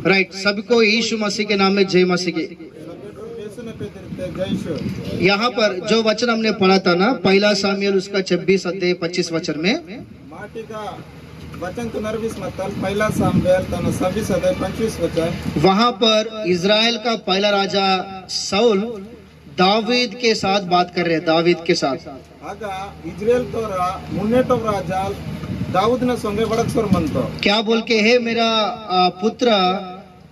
Right, सबको यीशु मसीह के नाम में जय मसीह की। यहाँ पर जो वचन हमने पढ़ा था ना, पहला सामुएल उसका 26 अध्याय 25 वचन में, माटी का वचन तो 19 मतलब पहला सामुएल 26 अध्याय 25 वचन, वहाँ पर इजराइल का पहला राजा साउल दावीद के साथ बात कर रहे हैं, दावीद के साथ। आगा इजराइल तोरा मुन्नेटो राजा दाऊद ने संगे वड़कसोर मनतो, क्या बोल के, हे मेरा पुत्र,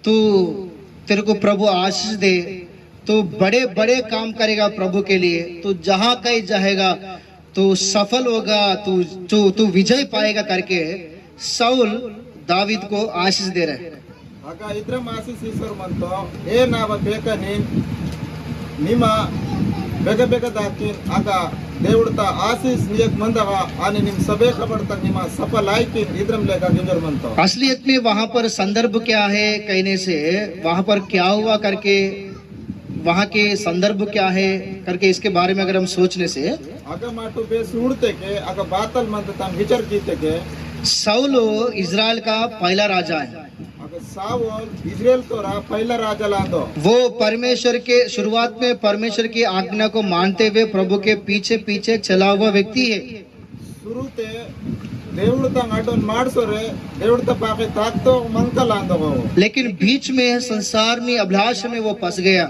तू, तेरे को प्रभु आशीष दे, तू बड़े बड़े काम करेगा प्रभु के लिए, तू जहाँ कहीं जाएगा तू सफल होगा, तू तू तू विजय पाएगा करके साउल दावीद को आशीष दे रहे। आगा इद्रम आशीष ईश्वर मनतो, ए नाव बेकनी निमा बेग बेग दाकिन आगा देवड़ता आशीष नियक मंदवा आने निम सबे खबर तक निमा सफल आई कि इद्रम लेगा गिंजर मनतो। असलियत में वहाँ पर संदर्भ क्या है कहने से, वहाँ पर क्या हुआ करके, वहाँ के संदर्भ क्या है करके, इसके बारे में अगर हम सोचने से, आगा माटू बे सुनते के आगा बातल मंद तम विचार कीते के, साउल इजराइल का पहला राजा है। साउल इजराइल तोरा पहला राजा लादो, वो परमेश्वर के शुरुआत में परमेश्वर की आज्ञा को मानते हुए प्रभु के पीछे पीछे चला हुआ व्यक्ति है। शुरूते देवड़ता अडोन माडसोरे देवड़ता पाके ताकतो मंका लादो वो, लेकिन बीच में संसार में अभिलाष में वो फंस गया।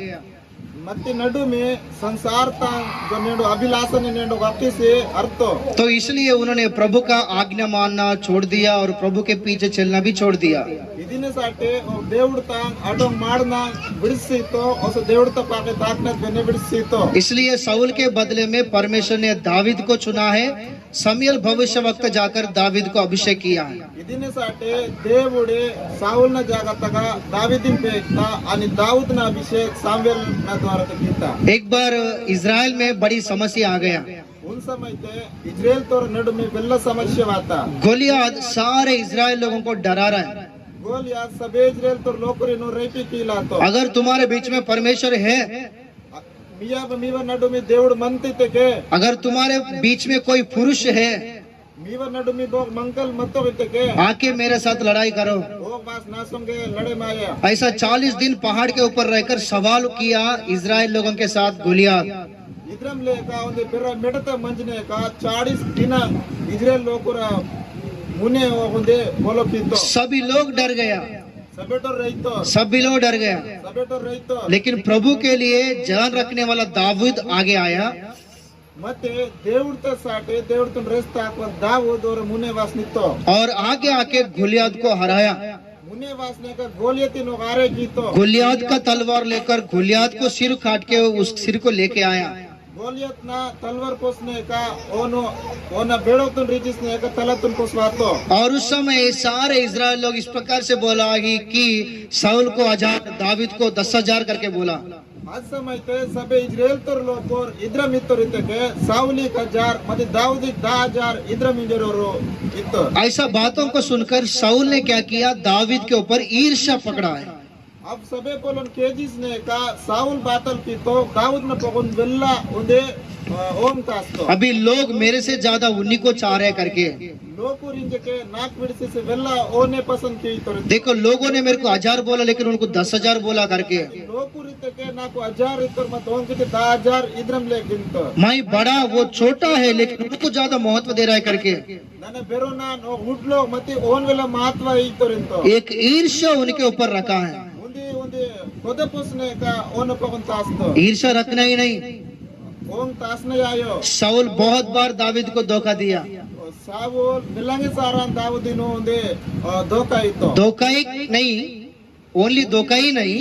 मत्ती नडु में संसार ता जो नेडो अभिलाषा ने नेडो वाक्य से अर्थो, तो इसलिए उन्होंने प्रभु का आज्ञा मानना छोड़ दिया और प्रभु के पीछे चलना भी छोड़ दिया। इदिने साटे देवड़ता अडोन माडना बिडिसीतो और देवड़ता पाके ताकना गने बिडिसीतो। इसलिए साउल के बदले में परमेश्वर ने दावीद को चुना है, शमूएल भविष्यवक्ता जाकर दावीद को अभिषेक किया है। इदिने साटे देवुडे साउल न जागतगा दावीदिन पेक्ता आणि दाऊद न अभिषेक सामुएल न द्वारा कीता। एक बार इजराइल में बड़ी समस्या आ गया। उन समय ते इजराइल तोर नडु में बेल्ला समस्या आता। गोलियात सारे इजराइल लोगों को डरा रहा है। गोलियात सबे इजराइल तोर लोकरी नो रेपी कीला तो, अगर तुम्हारे बीच में परमेश्वर है, मिया मीवा नडु में देवड़ मनते ते के, अगर तुम्हारे बीच में कोई पुरुष है, मीवा नडु में बोग मंगल मतो होते के, आके मेरे साथ लड़ाई करो। वो बास ना संगे लड़े माया। ऐसा 40 दिन पहाड़ के ऊपर रहकर सवाल किया इजराइल लोगों के साथ गोलियात। इद्रम लेका उन्हें फिर मिडता मंजने का 40 दिन इजराइल लोकुरा मुने उन्हें बोलो की तो सभी लोग डर गया, सभी लोग डर गया। लेकिन प्रभु के लिए जान रखने वाला दाऊद आगे आया। मते देवड़ता साटे देवड़तन रेस्ता को दाऊद और मुने वासनितो, और आगे आके गोलियात को हराया। मुने वासने का गोलियत नो गारे की तो, गोलियात का तलवार लेकर गोलियात को सिर काट के उस सिर को लेके आया। गोलियत ना तलवार पोसने का ओना बेड़ोतन रिजिसने का तलतन पोसवातो। और उस समय सारे इजराइल लोग इस प्रकार से बोला कि साउल को 1000, दावीद को 10,000 करके बोला। आज समय ते सबे इजराइल तोर लोग और इद्रम इत्तो रिते के साउली का 1000 मते दाऊदी 10,000 इद्रम इंजरो इत्तो। ऐसा बातों को सुनकर साउल ने क्या किया, दावीद के ऊपर ईर्ष्या पकड़ा है। अब सबे कोलन केजिस ने का साउल बातल की तो दाऊद ने पकन वेल्ला उदे ओम तास्तो। अभी लोग मेरे से ज्यादा उन्हीं को चाह रहे करके, लोग रिंज के नाक विड़से से वेल्ला ओने पसंद की तो देखो लोगों ने मेरे को 1000 बोला लेकिन उनको 10,000 बोला करके। लोग रिते के ना को 1000 इतर मत ओम के 10,000 इद्रम ले गिनतो। मैं बड़ा, वो छोटा है लेकिन उनको ज्यादा महत्व दे रहा है करके। नाने बेरोना नो उठलो मते ओन वेला महत्व इतरिंतो, एक ईर्ष्या उनके ऊपर रखा है। खुद पुसने का ओन पकन तास्तो, ईर्ष्या रखना ही नहीं। ओम तास नहीं आयो। साउल बहुत बार दावीद को धोखा दिया। साउल मिलांगे सारा दाऊद नो उदे धोखा इतो, धोखा ही नहीं, ओनली धोखा ही नहीं,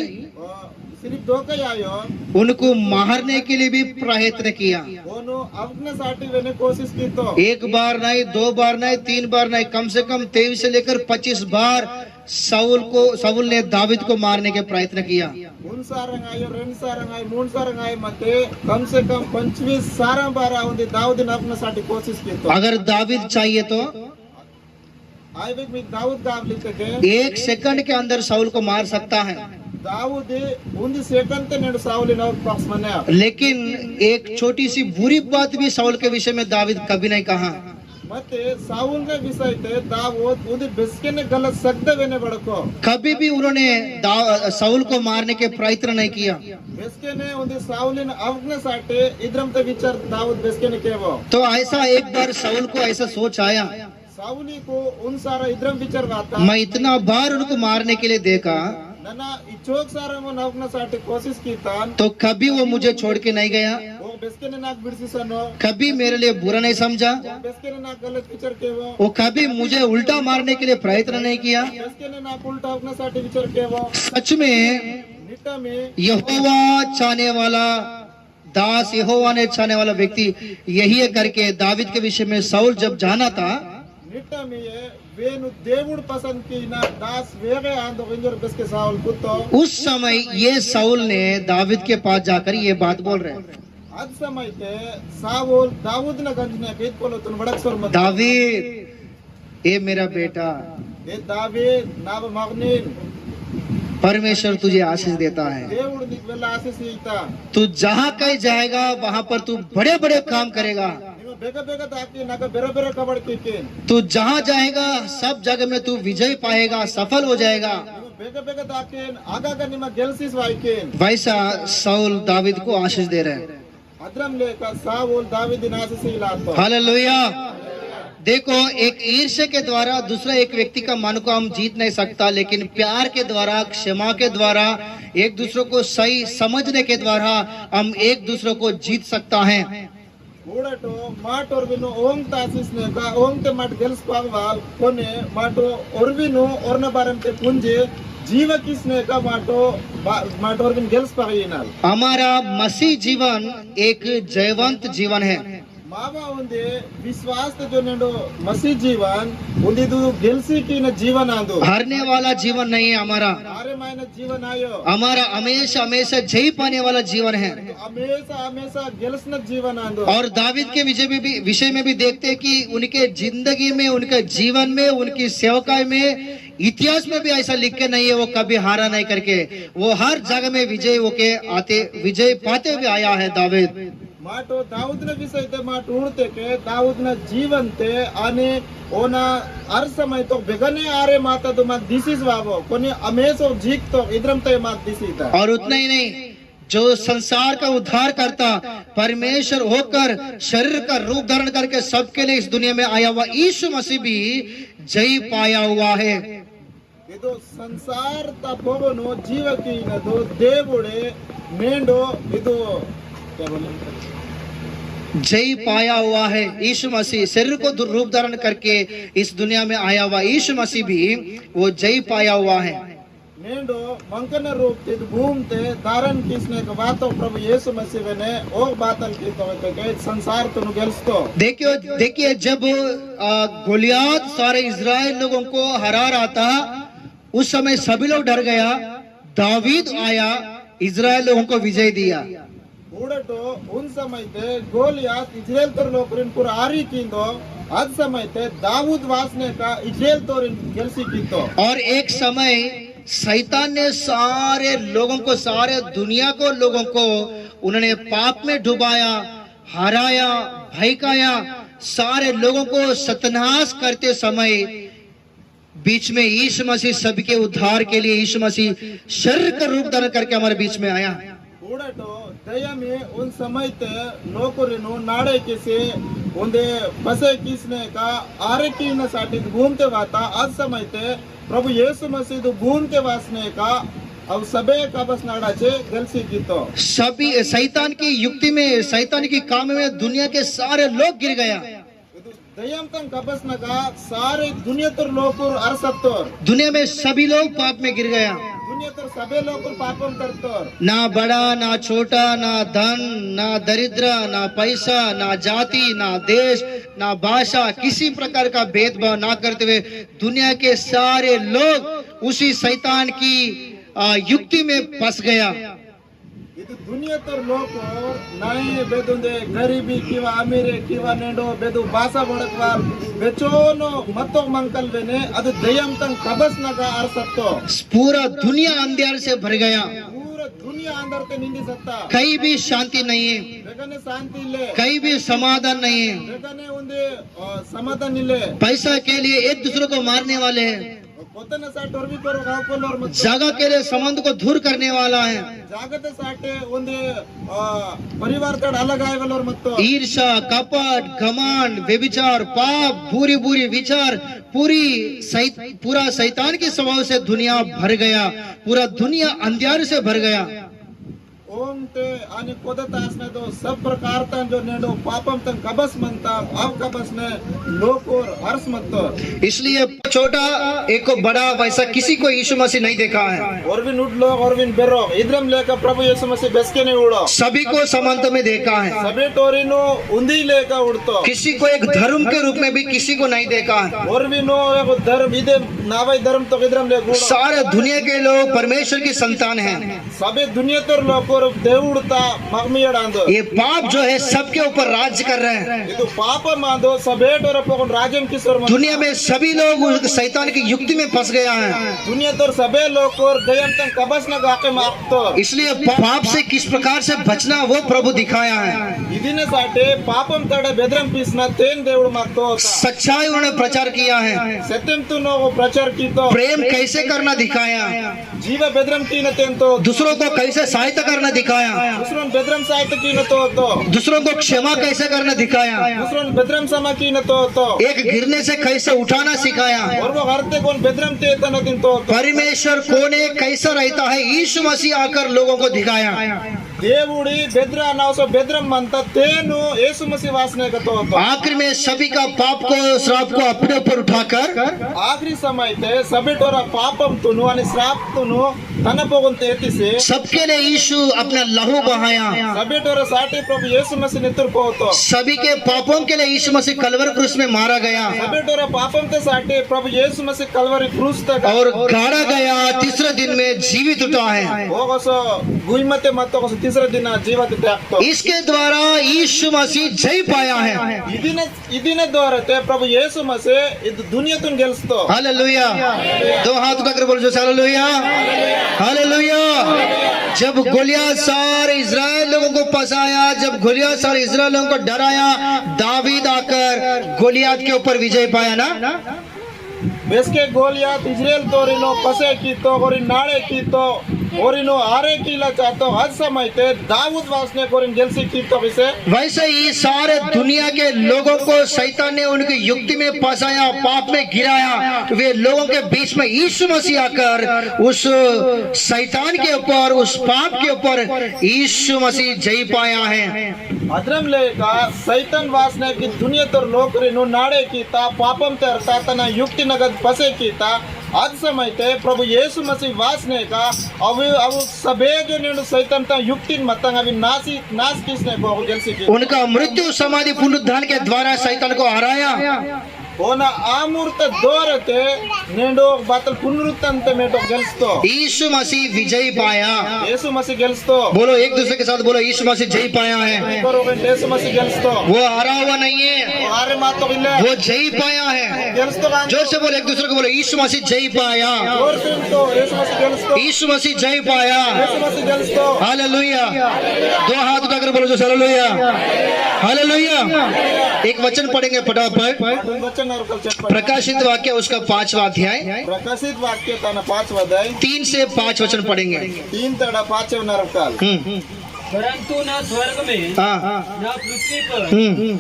सिर्फ धोखा ही आयो। उनको मारने के लिए भी प्रयत्न किया। ओनो अपने साथी वेने कोशिश की तो, एक बार नहीं, 2 बार नहीं, 3 बार नहीं, कम से कम 23 से लेकर 25 बार साउल ने दावीद को मारने के प्रयत्न किया। उन सारंग आयो, रेन सारंग आयो, मून सारंग आयो मते कम से कम 25 सारा बार उन्हें दाऊद ने अपने साथी कोशिश की तो। अगर दावीद चाहिए तो आए भी दाऊद गाव लेते के 1 सेकंड के अंदर साउल को मार सकता है। दाऊद उन सेकंड ते नेड साउल ने पक्ष मने। लेकिन एक छोटी सी बुरी बात भी साउल के विषय में दावीद कभी नहीं कहा। ಮತ್ತೆ साउलने विषय थे दाऊद उदी बेस्के ने गलत सकते वेने बड़को कभी भी उन्होंने साउल को मारने के प्रयत्न नहीं किया। बेस्के ने उदी साउलिन अवग्न साटे इद्रम ते विचार दाऊद बेस्के ने केवो तो ऐसा एक बार साउल को ऐसा सोच आया, साउली को उन सारा इद्रम विचार वाता मैं इतना बार उनको मारने के लिए देखा नना इचोक सारा मन अवग्न साटे कोशिश की तान तो कभी वो मुझे छोड़ के नहीं गया, वो बेस्के ने नाक बिरसी सनो कभी मेरे लिए बुरा नहीं समझा, बेस्के ने नाक गलत विचार केवो वो कभी मुझे उल्टा मारने के लिए प्रयत्न नहीं किया। बेस्के ने नाक उल्टा अवग्न साटे विचार केवो सच में निटा में यहोवा चाहने वाला दास, यहोवा ने चाहने वाला व्यक्ति यही है करके दाविद के विषय में साउल जब जाना था निटा में वेनु దేవుడు पसंद की ना दास वेगे आंदो इंजर बेस्के साउल कुत्तो उस समय ये साउल ने दाविद के पास जाकर ये बात बोल रहे हैं, आज समय ते साउल दाऊद ने गंजने केत बोलो तुम बड़क स्वर मत दावीद ये मेरा बेटा, ये दावीद नाब मगनीन परमेश्वर तुझे आशीष देता है, దేవుడు నీకు వెళ్ళ ఆశీస్సుతా तू जहाँ कहीं जाएगा वहाँ पर तू बड़े बड़े काम करेगा, నీవు బెగ బెగ తాకి నాకు బెర బెర కబడ్ కికిన్ तू जहाँ जाएगा सब जगह में तू विजय पाएगा, सफल हो जाएगा। నీవు బెగ బెగ తాకిన్ ఆగాక నిమ గెల్సిస్ వాయికిన్ वैसा साउल दावीद को आशीष दे रहे हैं। అద్రం లేక సావుల్ దావీదిని ఆశీస్సులాతో हालेलुया। देखो, एक ईर्ष्या के द्वारा दूसरा एक व्यक्ति का मन को हम जीत नहीं सकता, लेकिन प्यार के द्वारा, क्षमा के द्वारा, एक दूसरे को सही समझने के द्वारा हम एक दूसरे को जीत सकता है। ಕೂಡಟು ಮಾಟೋರ್ವಿನು ಓಂ ತಾಸಿಸ್ನೇಕ ಓಂ te mat ಗೆಲ್ಸ್ಪಾಗವಾಲ್ ಕೊನೆ ಮಾಟೋ ಒರ್ವಿನು ಒರ್ನ ಬಾರಂತೆ ಪುಂಜಿ जीव किसने का माटोरविन ಗೆಲ್ಸ್ಪಾಗಿನಾಲ್ हमारा मसीह जीवन एक जयवंत जीवन है। मावा उंदे विश्वास जो नेडो मसीह जीवन उंदी दु ಗೆಲ್ಸಿ कीन जीवन आंदो हारने वाला जीवन नहीं है हमारा, हारे मायन जीवन आयो हमारा हमेशा हमेशा जय पाने वाला जीवन है। हमेशा हमेशा ಗೆಲ್ಸ್ನ जीवन आंदो। और दावीद के विषय में भी देखते हैं कि उनके जिंदगी में, उनके जीवन में, उनकी सेवकाई में, इतिहास में भी ऐसा लिख के नहीं है वो कभी हारा नहीं करके, वो हर जगह में विजय होके आते, विजय पाते हुए आया है दावीद। माटो दाऊदನ विषय ते माट उड़ते के दाऊदನ जीवन ते आने ओना हर समय तो बेगने आरे माता तो मात दिसिस वावो कोनी हमेशा जीक तो इधरम ते मात दिसीता। और उतना ही नहीं, जो संसार का उद्धार करता परमेश्वर होकर शरीर का रूप धारण करके सबके लिए इस दुनिया में आया हुआ यीशु मसीह भी जय पाया हुआ है। ಇದು ಸಂಸಾರ ತಪೋವನು ಜೀವಕಿ ನದು ದೇವುಡೆ ಮೇಂಡೋ ಇದು जय पाया हुआ है। यीशु मसीह शरीर को रूप धारण करके इस दुनिया में आया हुआ यीशु मसीह भी वो जय पाया हुआ है। मेंडो मंकन रूप ते घूमते धारण किसने का बातों प्रभु यीशु मसीह ने और बातन की तो के संसार तो ಗೆಲ್ಸ್तो। देखिए जब गोलियात सारे इजराइल लोगों को हरा रहा था, उस समय सभी लोग डर गया, दावीद आया, इजराइल लोगों को विजय दिया। ಊಡಟು उन समय ते गोलियात इजराइल तर लोकरिन पूरा आरी कींदो आज समय ते दाऊद वासने का इजराइल तोरिन ಗೆಲ್ಸಿ कीतो। और एक समय शैतान ने सारे लोगों को, सारे दुनिया को, लोगों को उन्होंने पाप में डुबाया, हराया, भयकाया। सारे लोगों को सत्यानाश करते समय बीच में यीशु मसीह सबके उद्धार के लिए यीशु मसीह शरीर का रूप धारण करके हमारे बीच में आया। ಊಡಟು ದಯಮೆ उन समय ते नोकरिनु नाड़े किसे उंदे बसे किसने का आरे कीन साठी घूमते वाता आज समय ते प्रभु यीशु मसीह घूमते वासने का अब सबे का बस नाड़ाचे ಗೆಲ್ಸಿ कीतो। सभी शैतान की युक्ति में, शैतान की काम में दुनिया के सारे लोग गिर गया। दयम तंग कबस नगा सारे दुनिया तर लोकुर अरसत्तोर दुनिया में सभी लोग पाप में गिर गया। दुनिया तर सबे लोकुर पापम करतोर। ना बड़ा ना छोटा, ना धन ना दरिद्र, ना पैसा, ना जाति, ना देश, ना भाषा, किसी प्रकार का भेदभाव ना करते हुए दुनिया के सारे लोग उसी शैतान की युक्ति में फंस गया। ಇದು दुनिया तर लोकुर नाये बेदुंदे गरीबी किवा अमीरे किवा नेंडो बेदु भाषा बड़कवाल बेचोनो मतो मंकल बेने ಅದು दयम तंग कबस नगा अरसत्तो। पूरा दुनिया अंधेरे से भर गया, पूरा दुनिया अंदर ते निंदी सत्ता कहीं भी शांति नहीं है। बेग ಬೇಗನೆ ಶಾಂತಿ ಇಲ್ಲೇ कहीं भी समाधान नहीं है। ಬೇಗನೆ ಒಂದು ಸಮಾಧಾನ ಇಲ್ಲೇ पैसा के लिए एक दूसरे को मारने वाले हैं, ಕೊತ್ತನ ಸಾಟ್ ಹೊರಬಿ ಬರೋ ಹಾಕೊಳ್ಳೋರು ಮತ್ತು जगह के लिए संबंध को दूर करने वाला है, ಜಾಗದ ಸಾಟೆ ಒಂದು ಪರಿವಾರ ತಡ अलग ಆಗಲೋರು ಮತ್ತು ईर्षा, कपट, घमंड, व्यभिचार, पाप, बुरी बुरी विचार, पूरा शैतान के स्वभाव से दुनिया भर गया, पूरा दुनिया अंधियार से भर गया। ओम ते आणि कोदत असणे तो सब प्रकार तन जो नेडो पापम तन कबस म्हणता अब कबस ने लोक और हर्ष मत इसलिए छोटा एक को बड़ा वैसा किसी को यीशु मसीह नहीं देखा है, और भी नुड लोग और भी बेरो इधरम लेकर प्रभु यीशु मसीह बेसके नहीं उड़ो सभी को समानता में देखा है, सभी टोरिनो उंदी लेकर उड़तो किसी को एक धर्म के रूप में भी किसी को नहीं देखा है। और भी नो एक धर्म इधर नावे धर्म तो इधरम ले उड़ो सारे दुनिया के लोग परमेश्वर की संतान हैं। सभी दुनिया तो लोग और देवुड़ता मगमियड आंदो ये पाप जो है सबके ऊपर राज्य कर रहे हैं। ಇದು ಪಾಪ ಮಾದೋ ಸಬೇಟ್ और अपन राजन किशोर दुनिया में सभी लोग उस शैतान की युक्ति में फंस गया है, दुनिया तो सबे लोग और गयम तन कबस न गाके मारतो इसलिए पाप से किस प्रकार से बचना वो प्रभु दिखाया है। इदिन साटे पापम तड़े बेदरम पीसना तेन देवड़ मारतो सच्चाई उन्होंने प्रचार किया है, सत्यम तू नो प्रचार की तो प्रेम कैसे करना दिखाया, जीव बेदरम की न तेन तो दूसरों को कैसे सहायता करना दिखाया, दूसरों बेदरम सहायता की न तो दूसरों को क्षमा कैसे करना दिखाया, दूसरों बेदरम समा की न तो एक गिरने से कैसे उठाना सिखाया। और वो हरते कौन बेदरम ते तन दिन तो परमेश्वर कौन है, कैसा रहता है, यीशु मसीह आकर लोगों को दिखाया। देवुड़ी बेदर अनावस बेदरम मनता तेनु यीशु मसीह वासने का तो आखिर में सभी का पाप को श्राप को अपने ऊपर उठाकर आखिरी समय ते सभी टोरा पापम तुनु आणि श्राप तुनु तन पोगन तेती से सबके लिए यीशु अपना लहू बहाया, सभी टोरा साटे प्रभु यीशु मसीह नेतृत्व को तो सभी के पापों के लिए यीशु मसीह कलवर क्रूस में मारा गया सभी टोरा पापम ते साटे प्रभु यीशु मसीह कलवरी क्रूस तक और गाड़ा गया, तीसरे दिन में जीवित उठा है। वो कसो गुइमते मत कसो तीसरे दिन जीवित त्याग तो इसके द्वारा यीशु मसीह जय पाया है। इदिने द्वारा ते प्रभु यीशु मसीह इद दुनिया तुन गेलस्तो हालेलुया, दो हाथ उठाकर बोलो हालेलुया, हालेलुया। जब गोलियत सारे इजराइल लोगों को फंसाया, जब गोलियत सारे इजराइल लोगों को डराया, दावीद आकर गोलियत के ऊपर विजय पाया ना। बेसके गोलियात इजराइल तोरिनो पसे की तो और नाड़े की तो और इनो आरे कीला चाहतो हर समय ते दाऊद वासने को गेलसी की तो इसे वैसे ही सारे दुनिया के लोगों को शैतान ने उनकी युक्ति में फंसाया, पाप में गिराया, वे लोगों के बीच में यीशु मसीह आकर उस शैतान के ऊपर, उस पाप के ऊपर यीशु मसीह जय पाया है। अद्रम लेका सैतन वासने की दुनिया तो लोग रिनो नाड़े की ता पापम ते अर्थात तना युक्ति नगद फसे की ता आज समय ते प्रभु यीशु मसीह वासने का अब सबे जो ने सैतन ता युक्ति मतंग अभी नाश किसने को गेलसी की उनका मृत्यु समाधि पुनरुत्थान के द्वारा शैतान को हराया। ओना आमूर्त दोरते नेंडो बातल पुनरुत्थान ते मेटो गेलस्तो यीशु मसीह विजय पाया। यीशु मसीह गेलस्तो बोलो एक दूसरे के साथ बोलो, यीशु मसीह जय पाया है। करोगे यीशु मसीह गेलस्तो वो हारा हुआ नहीं है, आरे मात तो गिल्ले वो जय पाया है। गेलस्तो गान जोर से बोलो, एक दूसरे को बोलो, यीशु मसीह जय पाया, और सुन तो यीशु मसीह गेलस्तो यीशु मसीह जय पाया। यीशु मसीह गेलस्तो हालेलुया, दो हाथ उठाकर बोलो जो हालेलुया, हालेलुया। एक वचन पढ़ेंगे फटाफट, वचन और कल चट प्रकाशित वाक्य उसका 5वां अध्याय प्रकाशित वाक्य तना 5 अध्याय 3 से 5 वचन पढ़ेंगे। 3 तड़ा 5 नरकाल परंतु न स्वर्ग में हाँ, न पृथ्वी पर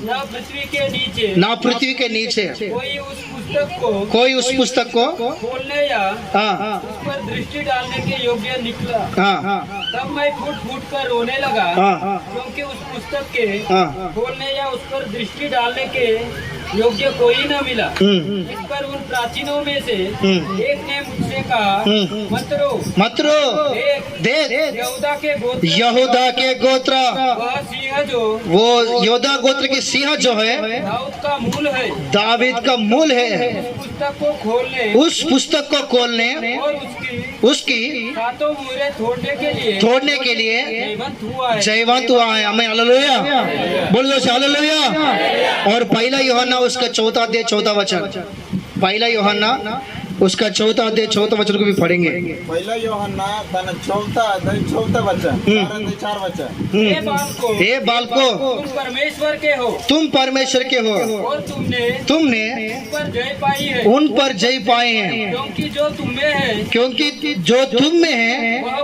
न पृथ्वी के नीचे ना पृथ्वी के नीचे कोई उस पुस्तक को कोई उस पुस्तक को खोलने या हाँ, उस पर दृष्टि डालने के योग्य निकला। हाँ, तब मैं फूट फूट कर रोने लगा, हाँ, क्योंकि उस पुस्तक के हाँ, खोलने या उस पर दृष्टि डालने के योग्य कोई न मिला। इस पर उन प्राचीनों में से एक ने मुझसे कहा, मत रो, मत रो, देख यहूदा के गोत्र यहूदा के गोत्र, वह सिंह जो वो यहूदा गोत्र की सिंह जो है दाऊद का मूल है, दावीद का मूल है, उस पुस्तक को खोलने उस पुस्तक को खोलने और उसकी सातों मुहरे तोड़ने के लिए जयवंत हुआ है। हमें हालेलुया बोलो, हालेलुया। और पहला यूहन्ना उसका 4 अध्याय 14 वचन, पहला यूहन्ना उसका चौथा अध्याय चौथा वचन को भी पढ़ेंगे। पहिला योहन्ना तन चौथा अध्याय चौथा वचन 4 वचन। हे बालकों, हे बालकों, तुम परमेश्वर के हो तुम परमेश्वर के हो और तुमने उन पर जय पाई है, उन पर जय पाए हैं, क्योंकि जो तुम में है क्योंकि जो तुम में है वह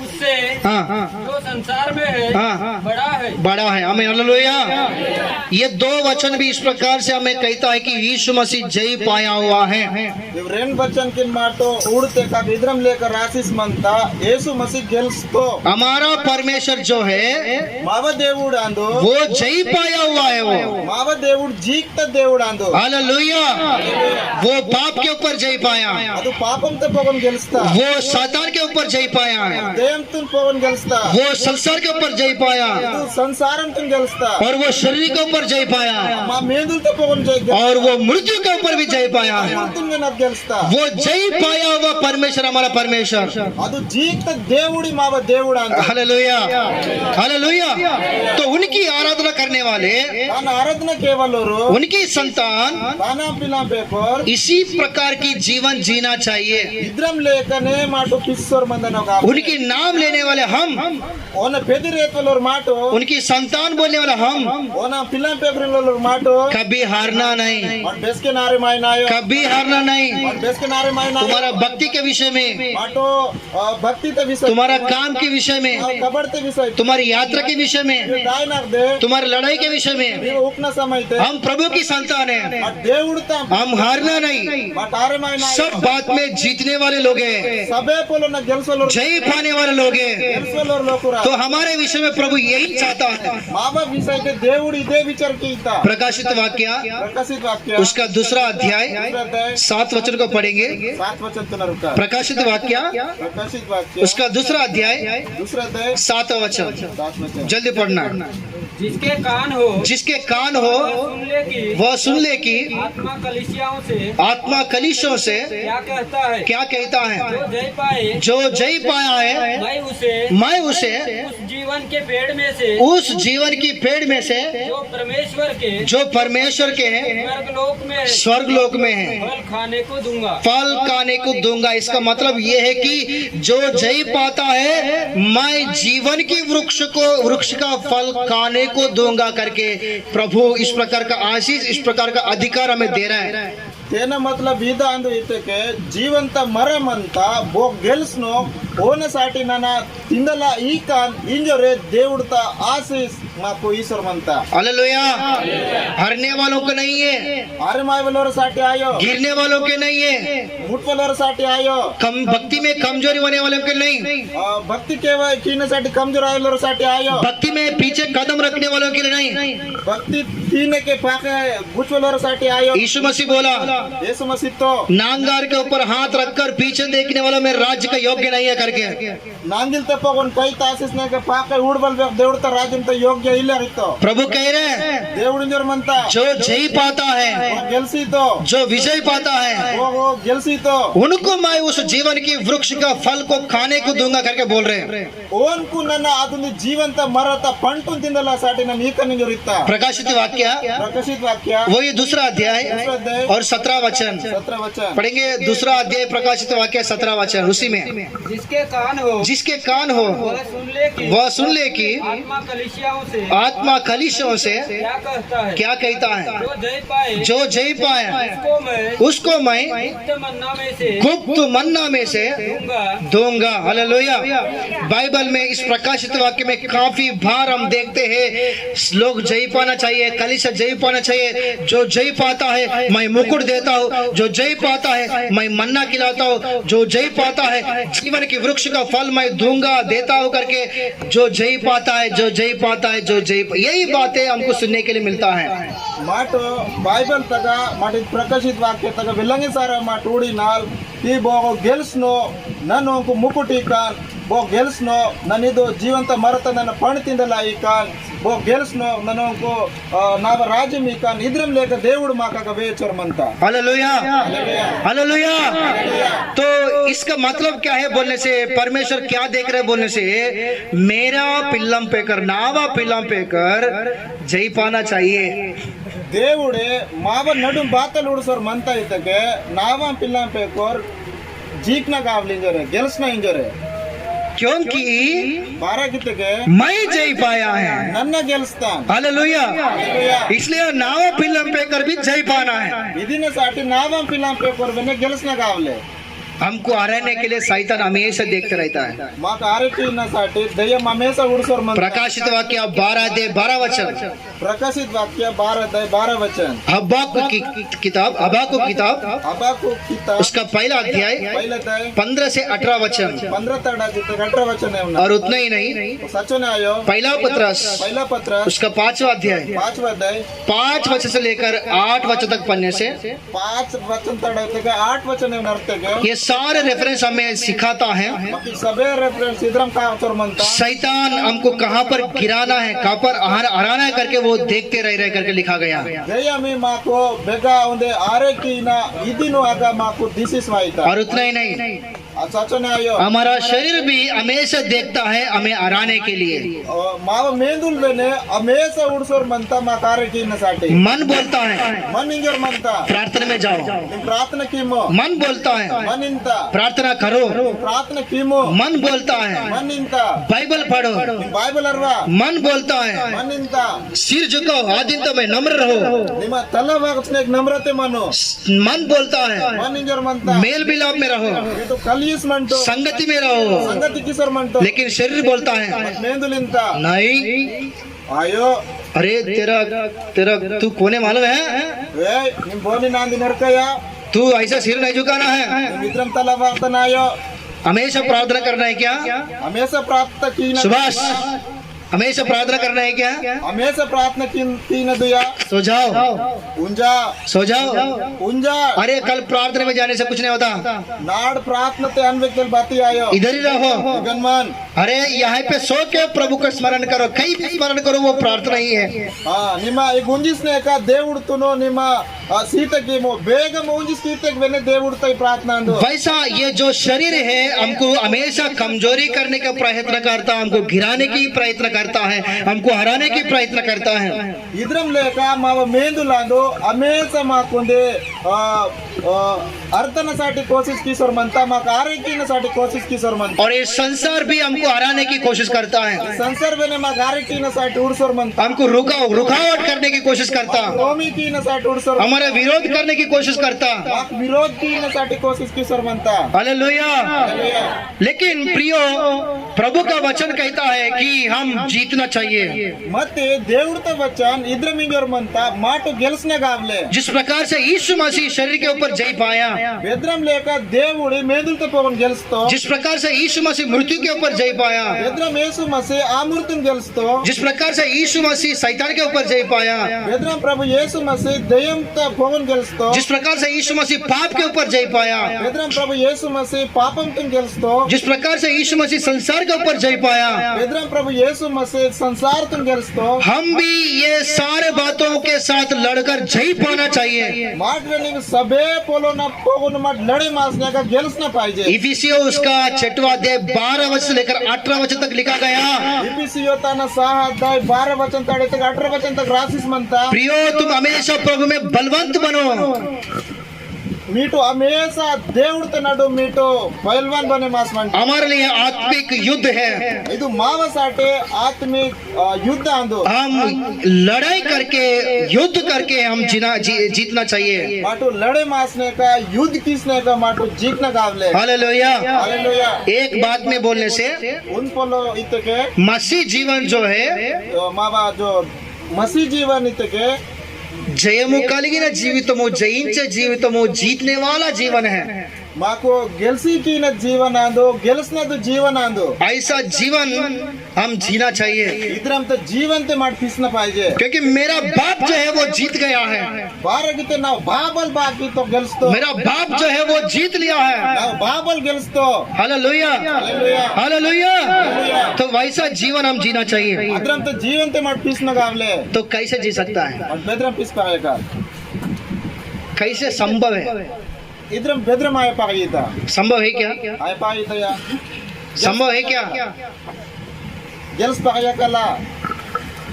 उससे हाँ जो संसार में है हाँ बड़ा है। हमें हालेलुया। ये दो वचन भी इस प्रकार से हमें कहता है कि यीशु मसीह जय पाया हुआ है। इव रेन वचन किन माटो उड़ते का इद्रम लेकर आशीष मनता यीशु मसीह गेल्स्तो हमारा परमेश्वर जो है माव देवुड आंदो वो जय पाया हुआ है। वो माव देवुड जीक्त देवुड आंदो हालेलुया। वो पाप के ऊपर जय पाया, ಅದು ಪಾಪಂತ ಪವನ್ ಗೆಲ್ಸ್ತಾ वो सातान के ऊपर जय पाया, ದೇವಂತನ್ ಪವನ್ ಗೆಲ್ಸ್ತಾ वो संसार के ऊपर जय पाया ಅದು ಸಂಸಾರಂತನ್ ಗೆಲ್ಸ್ತಾ और वो शरीर के ऊपर जय पाया ಮಾ ಮೇದುಲ್ತ ಪವನ್ ಜಯ और वो मृत्यु के ऊपर भी जय पाया है। ಗೆಲ್ಸ್ತಾ ನದ್ ಗೆಲ್ಸ್ತಾ वो जय पाया हुआ परमेश्वर हमारा परमेश्वर। ಅದು ಜೀಕ್ತ ದೇವುಡಿ ಮಾವ ದೇವುಡ ಅಂತ हालेलुया हालेलुया। तो उनकी आराधना करने वाले, ತಾನ ಆರಾಧನಾ ಕೇವಲರು उनकी संतान ತಾನ ಪಿಲಾ ಬೇಕರ್ इसी प्रकार की जीवन जीना चाहिए। ಇದ್ರಂ ಲೇಖನೆ ಮಾಟು ಕಿಸ್ಸೋರ್ ಮಂದನೋಗ उनकी नाम लेने वाले हम, ಓನ ಪೆದಿರೇತಲೋರ್ ಮಾಟು उनकी संतान बोलने वाला हम ಓನ ಪಿಲಾ ಪೇಬ್ರಿಲೋರ್ ಮಾಟು कभी हारना नहीं, और बेस्के नारे मायनायो कभी हारना नहीं। और बेस्के नारे मायनायो तुम्हारा भक्ति के विषय में, माटो भक्ति ते विषय तुम्हारा काम के विषय में, खबर ते विषय तुम्हारी यात्रा के विषय में, दाय नाक दे तुम्हारी लड़ाई के विषय में ನೀವು ಉಕ್ನ ಸಮಯ ते हम प्रभु की संतान है। దేవుడుతా हम हारना नहीं, ಮಟಾರೆ ಮಾಯನಾಯ सब बात में जीतने वाले लोग हैं, सबे पोलोನ ಗೆಲ್ಸೋಲೋರ್ जय पाने वाले लोग हैं। ಗೆಲ್ಸೋಲೋರ್ ಲೋಕುರ तो हमारे विषय में प्रभु यही चाहता है। ಮಾವ ವಿಷಯ के దేవుడు ఇదే విచాर कीता प्रकाशित वाक्य प्रकाशित वाक्य उसका दूसरा अध्याय 7 वचन को पढ़ेंगे। 7 वचन तनर का प्रकाशित वाक्य प्रकाशित वाक्य उसका दूसरा अध्याय दूसरा अध्याय 7 वचन 7 वचन जल्दी पढ़ना। जिसके कान हो जिसके कान हो सुन ले कि वह सुन ले कि आत्मा कलिसियाओं से आत्मा कलीसियों से क्या कहता है। क्या कहता है। जो जय पाए जो जय पाया है मैं उसे उस जीवन के पेड़ में से उस जीवन की पेड़ में से जो परमेश्वर के हैं स्वर्ग लोक में है फल खाने को दूंगा। फल खाने को दूंगा। इसका मतलब ये है कि जो जय पाता है मैं जीवन की वृक्ष का फल खाने को दूंगा करके प्रभु इस प्रकार का आशीष, इस प्रकार का अधिकार हमें दे रहा है। तेना मतलब इद अंदु इतके जीवंत मरमंत बो गेल्सनो ओनसाठी नाना तिंदला ई कान इंजोरे దేవుడుత आशीष माको ईश्वर मनता हालेलुया। हरने वालों को नहीं है, अरे माय वालोरसाठी आयो गिरने वालों के नहीं है, मुठ वालोरसाठी आयो कम भक्ति में कमजोरी होने वालों के नहीं, भक्ति केवळ कीनसाठी कमजोर आयोलरसाठी आयो भक्ति में पीछे कदम रखने वालों के लिए नहीं। भक्ति तीन के पाके गुचवलोरसाठी आयो। यीशु मसीह बोला यीशु मसीह तो नांगार के ऊपर हाथ रखकर पीछे देखने वाला मेरे राज्य का योग्य नहीं है करके नांगिल तपगोन कोई आशीष ने के पाके उड़बल దేవుడుత రాజ్యం తో యోగ్య ಇಲ್ಲ ರಿतो प्रभु कह रहे हैं దేవుడు ఇంజర్ మంతా जो जय पाता है, गेल्सी तो जो विजय पाता है वो गेल्सी तो उनको मैं उस जीवन की वृक्ष का फल को खाने को दूंगा करके बोल रहे हैं। ओनकु ನನ್ನ ಅದೊಂದು ಜೀವಂತ ಮರತ ಪಂಟು ತಿಂದಲ್ಲ ಸಾಟಿ ನನ್ನ ಈ ಕಣ್ಣಿಗೆ ಇರುತ್ತಾ। प्रकाशित वाक्य प्रकाशित वाक्य वही दूसरा अध्याय और 17 वचन 17 वचन पढ़ेंगे। दूसरा अध्याय प्रकाशित वाक्य 17 वचन उसी में जिसके कान हो वह सुन ले कि आत्मा कलिसियाओं से क्या कहता है। जो जय पाए उसको मैं गुप्त मन्ना में से दूंगा। हालेलुया। बाइबल में इस प्रकाशित वाक्य में काफी बार हम देखते हैं लोग जय पाना चाहिए, कलीसिया जय पाना चाहिए। जो जय पाता है मैं मुकुट देता हूँ, जो जय पाता है मैं मन्ना खिलाता हूँ, जो जय पाता है जीवन के वृक्ष का फल मैं दूंगा देता हूँ करके जो जय पाता है, जो जय पाता है, जो जय, यही बातें हमको सुनने के लिए मिलता है। మాట బైబిల్ తగ మాట ప్రకాశిత వాక్య తగ విలంగి సార మాట ఊడి నాల్ ಈ ಬೋ ಗೆಲ್ಸ್ನೋ ನಾನು ಮುಕುಟಿ ಕಾನ್ ಬೋ ಗೆಲ್ಸ್ನೋ ನನ್ನಿದು ಜೀವಂತ ಮರತ ನನ್ನ ಪಣ್ ತಿಂದಲ್ಲ ಈ ಕಾನ್ ಬೋ ಗೆಲ್ಸ್ನೋ ನನకు ನಾವ ರಾಜ್యం ಈ ಕಾನ್ ಇದ್ರಂ లేక దేవుడు మాకగ వేచర్మంత। Hallelujah hallelujah. तो इसका मतलब क्या है बोलने से, परमेश्वर क्या देख रहे बोलने से, मेरा पिल्लम पे कर नावा पिल्लम पे कर जय पाना चाहिए। దేవుడే మావ నడుం బాతలు ఉడసోర్ మంతా ఇతకే నావం పిల్లం పేకోర్ జీక్న కావలి ఇంజరే గెలిచిన ఇంజరే क्योंकि 12 కితకే मैं जय पाया है। నన్న గెలుస్తాను हालेलुया। हालेलुया। इसलिए नाव फिल्म पे कर भी जय पाना है। ఇదినసాటి నావం పిల్లం పేకోర్ వెనే గెలిచిన కావలే हमको हराने के लिए शैतान हमेशा देखते रहता है। మాకు ఆరటినసాటి దయ్యం హమేసా ఉడసోర్ మంతా प्रकाशित वाक्य 12 वचन, ప్రకాశిత వాక్య 12 वचन हबाकुक की किताब, हबाकुक किताब हबाकुक किताब उसका पहला अध्याय पहिला अध्याय 15 से 18 वचन। 15 तक 18 वचन है और उतना ही नहीं, सचो ने आयो पहला पत्रस पहिला पत्र उसका 5वां अध्याय 5वां अध्याय 5 वचन से लेकर 8 वचन तक पढ़ने से 5 वचन तक 8 वचन है अर्थ के ये सारे रेफरेंस हमें सिखाता है बाकी सबे रेफरेंस इधरम का उत्तर मनता शैतान हमको कहाँ पर गिराना है, कहाँ पर हराना है करके वो देखते रह करके लिखा गया। దయ్యమి మాకు బెగా ఉండే ఆరేకిన ఇదిను ఆగా మాకు దిసిస్ వాయితా और उतना ही नहीं, सचो ने आयो हमारा शरीर भी हमेशा देखता है हमें हराने के लिए। మావ మేందుల్ వెనే హమేస ఉడ్సోర్ మంతా మా ఆరేకిన సాటి मन बोलता है मन इंजर मंता प्रार्थना में जाओ, నిమ్ ప్రార్థన కీమో मन बोलता है मन ఇంత प्रार्थना करो, ప్రార్థన కీమో मन बोलता है मन ఇంత बाइबल पढ़ो, నిమ్ బైబిల్ అర్వా मन बोलता है मन ఇంత सिर झुकाओ, आदित्य में नम्र रहो, ನಿಮ್ಮ ತಲ ವಾಗಸ್ನೆ ನಮ್ರತೆ ಮನು मन बोलता है मन इंजर मंता मेल मिलाप में रहो, ಇದು ಕಲಿಯಸ್ ಮಂಟು संगति में रहो, ಸಂಗತಿ ಕಿಸರ್ ಮಂಟು लेकिन शरीर बोलता है ಮೇಂದುಲಿಂತ नहीं। ಅಯ್ಯೋ अरे तेरा तेरा तू कोने मालूम है, ಏ ನಿಮ್ ಬೋನಿ ನಾಂದಿ ನರ್ಕಯ तू ऐसा सिर नहीं झुकाना है, ನಿಮ್ ಇದ್ರಂ ತಲ ವಾಗ್ತನಾಯೋ हमेशा प्रार्थना करना है क्या ಹಮೇಸ ಪ್ರಾರ್ಥನ ಕೀನ सुभाष, हमेशा प्रार्थना करना है क्या, ಹಮೇಸ ಪ್ರಾರ್ಥನ ಕೀನ ದುಯಾ सो जाओ, ಉಂಜಾ सो जाओ। ಉಂಜಾ अरे कल प्रार्थना में जाने से कुछ नहीं होता, ನಾಡ್ ಪ್ರಾರ್ಥನತೆ ಅನ್ಬೇಕಲ್ ಬಾತಿ ಆಯೋ इधर ही रहो। ಗನ್ಮಾನ್ अरे यहाँ पे सो के प्रभु का स्मरण करो, कहीं भी स्मरण करो, वो प्रार्थना ही है। ನಿಮ್ಮ ಈ ಗುಂಜಿಸ್ನೇಕ దేవుడుతునో ನಿಮ್ಮ ಸೀತಕ್ಕೆ ಬೇಗ ಮುಂಜಿ ಸೀತಕ್ಕೆ ವೆನೆ దేవుడుతో ఈ ప్రార్థన అందు वैसा ये जो शरीर है हमको हमेशा कमजोरी करने का प्रयत्न करता है, हमको गिराने की प्रयत्न करता है, हमको हराने की प्रयत्न करता है। ఇద్రం లేక మా మేందులాందు హమేస మాకుంది అర్థనసాటి కోशिश కిసోర్ మంతా మాకు ఆరోగ్యనసాటి కోशिश కిసోర్ మంతా और ये संसार भी हमको हराने की कोशिश करता है, సంసార్ వెనే మాకు ఆరోగ్యనసాటి ఉడ్సోర్ మంతా हमको रुकावट करने की कोशिश करता, రోమికినసాటి ఉడ్సోర్ हमारा विरोध करने की कोशिश करता। మాకు విరోధినసాటి కోशिश కిసోర్ మంతా हालेलुया। लेकिन प्रियो, प्रभु का वचन कहता है कि हम जीतना चाहिए। ಮತ್ತೆ దేవుడితో వచ్చాన్ ఇద్రం ఇంజోర్ మంతా మాటు గెలిసిన గావలే जिस प्रकार से यीशु मसीह शरीर के ऊपर जय पाया, బెద్రం లేక దేవుడి మేదులతో పోవన్ గెలుస్తో जिस प्रकार से यीशु मसीह मृत्यु के ऊपर जय पाया, బెద్రం యేసు మసీ ఆ మృత్యుని గెలుస్తో जिस प्रकार से यीशु मसीह शैतान के ऊपर जय पाया, బెద్రం ప్రభు యేసు మసీ దయ్యంతో పోవన్ గెలుస్తో जिस प्रकार से यीशु मसीह पाप के ऊपर जय पाया, బెద్రం ప్రభు యేసు మసీ పాపంతో గెలుస్తో जिस प्रकार से यीशु मसीह संसार के ऊपर जय पाया, బెద్రం ప్రభు యేసు మసీ సంసారతో గెలుస్తో हम भी ये सारे बातों के साथ लड़कर जय पाना चाहिए। మాట వెని సబే పోలోన పోగున మాట లడే మాస్నేక గెలుస్న పాయిజే इफिसियो उसका 6वां अध्याय 12 वचन से लेकर 18 वचन तक लिखा गया। इफिसियो तन 6 अध्याय 12 वचन तक 18 वचन तक रासिस मंता प्रियो, तुम हमेशा प्रभु में बलवंत बनो, मीटू हमेशा దేవుడితో నడు మీటు పైల్వాన్ బనే మాస్ మంట हमारे लिए आत्मिक युद्ध है। ಇದು ಮಾವಸಾಟೆ ಆತ್ಮಿಕ ಯುದ್ಧ ಅಂದು हम लड़ाई करके युद्ध करके हम जीतना चाहिए। माटू लड़े मासने का युद्ध किसने का माटू जीतना गावले हालेलुया। हालेलुया। एक बात में बोलने से उन पोलो इतके मसीह जीवन जो है मावा जो मसीह जीवन इतके జయము కలిగిన జీవితము, జయించే జీవితము, జీతने वाला जीवन है। మాకు గెలిసికిన జీవనాందు గెలిసినదు జీవనాందు ऐसा जीवन हम जीना चाहिए, इधरम तो जीवन ते माट पीसना पाहिजे क्योंकि मेरा बाप जो है वो जीत गया है, ಬಾರಗಿತೆ ನಾವು ಬಾಬಲ್ ಬಾಕಿ तो ಗೆಲ್ಸ್ತೋ मेरा बाप जो है वो जीत लिया है। ನಾವು ಬಾಬಲ್ ಗೆಲ್ಸ್ತೋ हालेलुया, हालेलुया। हालेलुया। हालेलुया। तो वैसा जीवन हम जीना चाहिए। इधरम तो जीवन ते माट पीसना गावले तो कैसे जी सकता है, और बेदरम पीस पाएगा कैसे संभव है? इधरम बेदरम आए पाईता संभव है क्या? आए पाईता या संभव है क्या? ಗೆಲ್ಸ್ ಪಾಯಕಲ್ಲ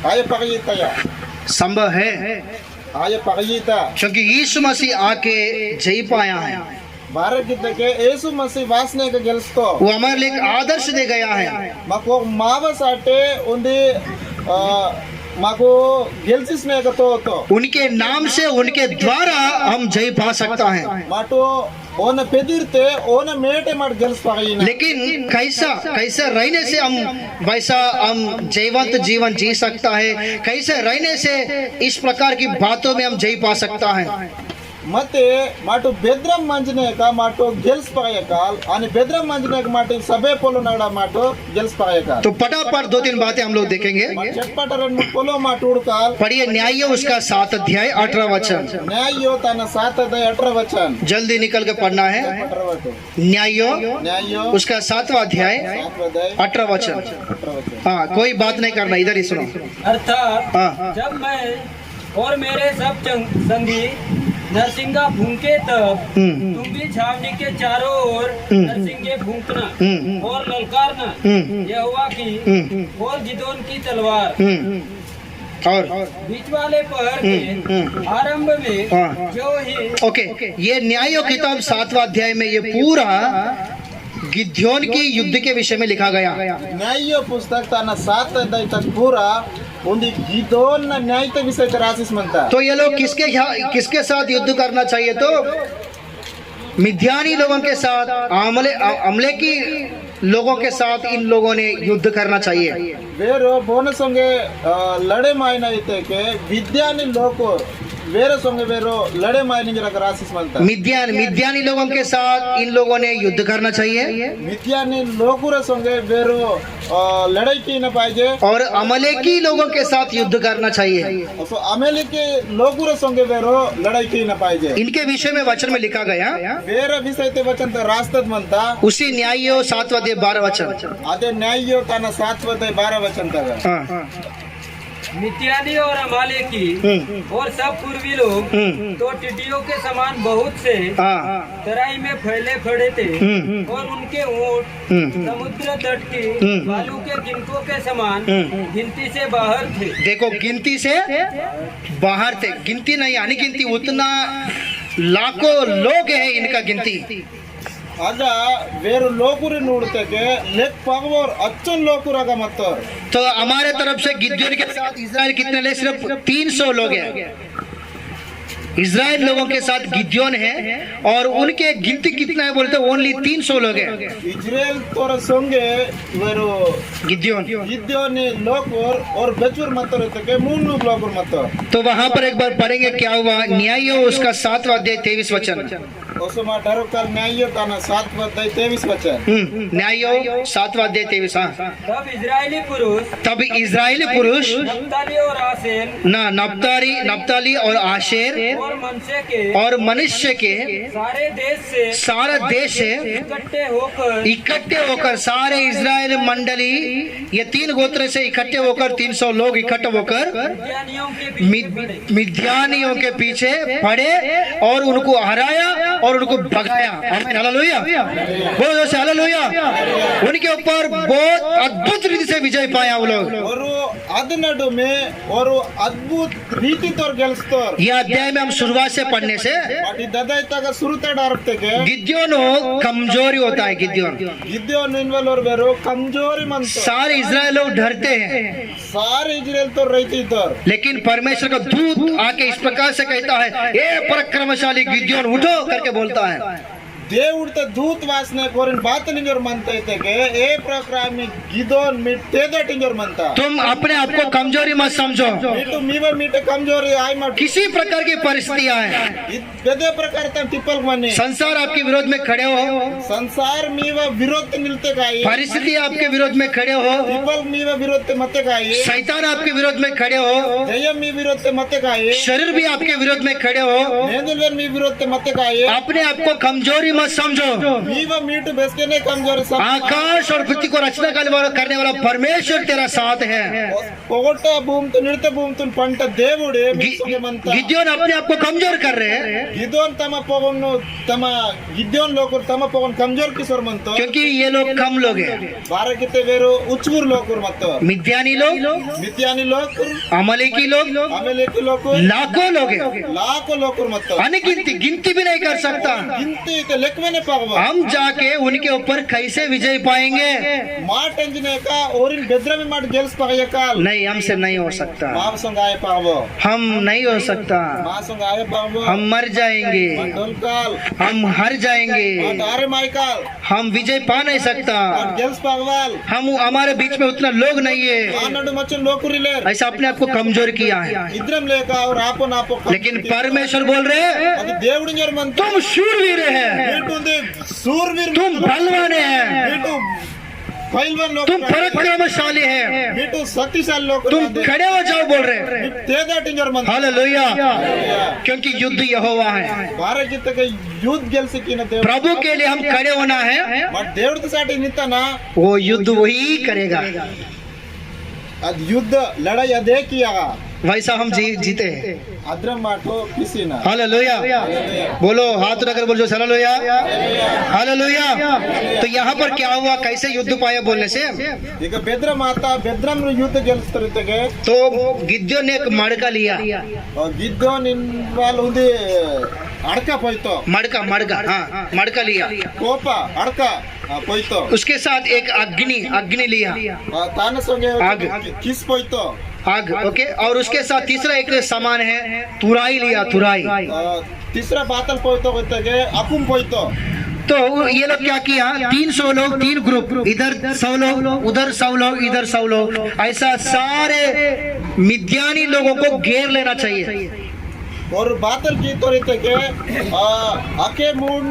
ಆಯ ಪಾಯಿತ ಯಾ संभव है। आये पगीता क्योंकि यीशु मसीह आके जय पाया है, भारत गिद्दके येसु मसीह वासने का गेल्स्तो वो हमारे लिए एक आदर्श दे गया है। माको मावसाटे उन्दी माको गेल्सिसने का तो उनके नाम से, उनके द्वारा हम जय पा सकता है। माटो ओन पेदिरते ओन मेटे मार गेल्स पागीना लेकिन कैसा रहने से हम वैसा हम जयवंत जीवन जी सकता है, कैसे रहने से इस प्रकार की बातों में हम जय पा सकता है। मते माटो बेद्रम मंजने का माटो गेल्स पागेकाल आणि बेद्रम मंजने का माटो सबे पोलो नगड़ा माटो गेल्स पागेकाल। तो पटापट 2-3 बातें हम लोग देखेंगे। चटपट पोलो माटूड़ काल पढ़िए न्याय उसका 7 अध्याय 18 वचन। न्यायो ताना 7 अध्याय 18 वचन जल्दी निकल के पढ़ना है। न्यायो उसका 7वां अध्याय 18 वचन। हाँ, कोई बात नहीं करना, इधर ही सुनो। अर्थात हाँ। जब मैं और मेरे सब संगी नरसिंगा फूंके तब तुम भी छावनी के चारों ओर नरसिंगे फूंकना और ललकारना यहोवा की और गिदोन की तलवार। और बीच वाले पहर के आरंभ में हाँ। जो ही ओके, ये न्याय किताब 7वां अध्याय में ये पूरा गिद्योन की युद्ध के विषय में लिखा गया। न्याय पुस्तक ताना 7 अध्याय तक पूरा उन्दी गिदोन न्याय ते विषय रासिस म्हणता। तो ये लोग किसके साथ युद्ध करना चाहिए? तो मिद्यानी लोगों के साथ, अमले की लोगों के साथ इन लोगों ने युद्ध करना चाहिए। वेरो बोन संगे लड़े मायना इते के विद्यानी लोको वेरे संगे वेरो लड़े मायने जरा रासिस म्हणता। मिद्यानी लोगों के साथ इन लोगों ने युद्ध करना चाहिए। मिद्यानी लोकुरे संगे वेरो लड़ाई की न पाहिजे और अमलेकी लोगों के साथ युद्ध करना चाहिए। असो अमेरिके लोकुरे संगे वेरो लड़ाई की न पाहिजे। इनके विषय में वचन में लिखा गया। वेरे विषय ते वचन ते रास्तत म्हणता। उसी न्याय 7वां अध्याय 12 वचन। अदे न्याय ताना 7वां अध्याय 12 वचन तक। हाँ। मिद्यानी और अमालेकी और सब पूर्वी लोग तो टिड्डियों के समान बहुत से तराई में फैले खड़े थे और उनके ऊँट समुद्र तट की बालू के गिनकों के समान गिनती से बाहर थे। देखो, गिनती से बाहर थे, गिनती नहीं आनी गिनती, उतना लाखों लोग हैं इनका गिनती। आगा वेरू लोकुरे नूडते के लेक पगवोर अच्छन लोकुरागा मत्तोर। तो हमारे तरफ से गिद्योन के साथ इजराइल कितने ले? सिर्फ 300 लोग हैं। इजराइल लोगों के साथ गिद्योन है और उनके गिनती कितना है बोलते? ओनली 300 लोग हैं। इजराइल तोर संगे वेरू गिद्योन लोकुर और बेचुर मत्तोर इते के 300 लोकुर मत्तोर। तो वहां पर एक बार पढ़ेंगे क्या हुआ। न्याय उसका 7वां अध्याय 23 वचन। उसमा डरकल न्याय ताना 7वां अध्याय 23 वचन। न्याय 7वां अध्याय 23। तब इजरायली पुरुष नप्ताली और आशेर नप्ताली और आशेर और मनुष्य के सारा देश से इकट्ठे होकर सारे इजराइल मंडली, ये 3 गोत्र से इकट्ठे होकर 300 लोग इकट्ठे होकर मिद्यानियों के पीछे पड़े और उनको हराया और उनको भगाया। हालेलुया, बोलो जोर से हालेलुया। उनके ऊपर बहुत अद्भुत रीति से विजय पाया वो लोग। और अदनडु में और अद्भुत रीति तोर गेल्स्तोर। यह अध्याय में हम शुरुआत से पढ़ने से गिद्योन कमजोरी होता है। गिद्योन इन्वॉल्व वेरो कमजोरी मन। सारे इजराइल लोग डरते हैं, सारे इजराइल तो रहती तो, लेकिन परमेश्वर का दूत आके इस प्रकार से कहता है, ए पराक्रमशाली गिद्योन उठो करके बोलता है। దేవుడితో దూత వాసన కోరిన బాత నింజర్ మంత అయితే के ए प्रकार में गिदोन मिट तेदा टिंजर मंता। तुम अपने आप को कमजोरी मत समझो। मीटू मीवा मीटे कमजोरी आई मत। किसी प्रकार की परिस्थितियां है, बेदे प्रकार ता टिपल मने संसार आपके विरोध में खड़े हो, संसार मीवा विरोध मिलते काई, परिस्थिति आपके विरोध में खड़े हो, टिपल मीवा विरोध मते काई, शैतान आपके विरोध में खड़े हो, दयम मी विरोध मते काई, शरीर भी आपके विरोध में खड़े हो, नेंदुलर मी विरोध मते काई। अपने आप को कमजोरी मत समझो। నీవ మీటు బెస్కేనే కమజోరి आकाश और पृथ्वी को रचना करने वाला परमेश्वर तेरा साथ है। పొగొట్ట భూమితో నిడత భూమితో పంట దేవుడే మీసంగమంత गिद्योन अपने आप को कमजोर कर रहे हैं గిదోన్ తమ పొగను తమ గిద్యోన్ లోకురు తమ పొగను కమజోర్ కిసోర్ మంత क्योंकि ये लोग कम लोग हैं। భారకితే వేరు ఉచ్చుగురు లోకురు మత్త मिद्यानी लोग, మిథ్యాని లోకురు अमलेकी लोग, అమలేకి లోకురు लाखों लोग हैं। లాకో లోకురు మత్త अनगिनती, गिनती भी नहीं कर सकता। గింతి ఇక లెక్కమనే పాగవ हम जाके उनके ऊपर कैसे विजय पाएंगे? మాట అంజనేక ఓరిన్ బెద్రమి మాట గెల్స్ పగయకాల్ नहीं, हमसे नहीं हो सकता। మాంసం ఆయ పాగవ हम नहीं हो सकता। మాంసం ఆయ పాగవ हम मर जाएंगे, మండోల్కాల్ हम हार जाएंगे, ఆరే మైకాల్ हम विजय पा नहीं सकता। గెల్స్ పగవాల్ हम हमारे बीच में उतना लोग नहीं है। ఆనడు మచ్చన్ లోకురిలేర్ ऐसा अपने आप को कमजोर किया है। ఇద్రం లేక और आपो नापो लेकिन परमेश्वर बोल रहे हैं అది దేవుడి జర్మంత तुम शूरवीर हैं, వీటుంది సూర్వీర్ तुम बलवान हैं, వీటు పైల్వాన్ లోక तुम पराक्रमशाली हैं, వీటు శక్తిశాలి లోక तुम खड़े हो जाओ बोल रहे हैं। తేదాటి జర్మంత हालेलुया, क्योंकि युद्ध यहोवा है। భారకితక యుద్ధ గెల్సికిన దేవుడు प्रभु के लिए हम खड़े होना है, మరి దేవుడితో సాటి నిత్తనా वो युद्ध वही करेगा। అది యుద్ధ లడాయి అదే కియాగా वैसा हम जीते हैं। అద్రం మాటో కిసినా हालेलुया, बोलो हाथ उठाकर बोलो हालेलुया, हालेलुया। तो यहाँ पर क्या हुआ, कैसे युद्ध पाया बोलने से? ఇక బెద్ర మాత బెద్రం యుద్ధ గెలుస్తారితేగే तो गिद्योन ने एक मड़का लिया, గిద్దో వాళ్ళు ఉంది అడక పోయితో मड़का मड़का, हाँ मड़का लिया। కోప అడక పోయితో उसके साथ एक अग्नि लिया, తాన సంగే ఆగ్. కిస్ పోయితో आग, ओके। और उसके साथ तीसरा एक सामान है, तुराई लिया, तुराई। तीसरा बातल पोइतो होतेगे अकुम पोइतो तो ये लोग क्या किया, 300 लोग, 3 ग्रुप, इधर 100 लोग, उधर 100 लोग, इधर 100 लोग, ऐसा सारे मिद्यानी लोगों को घेर लेना चाहिए। और बातल की तो रहते आके मून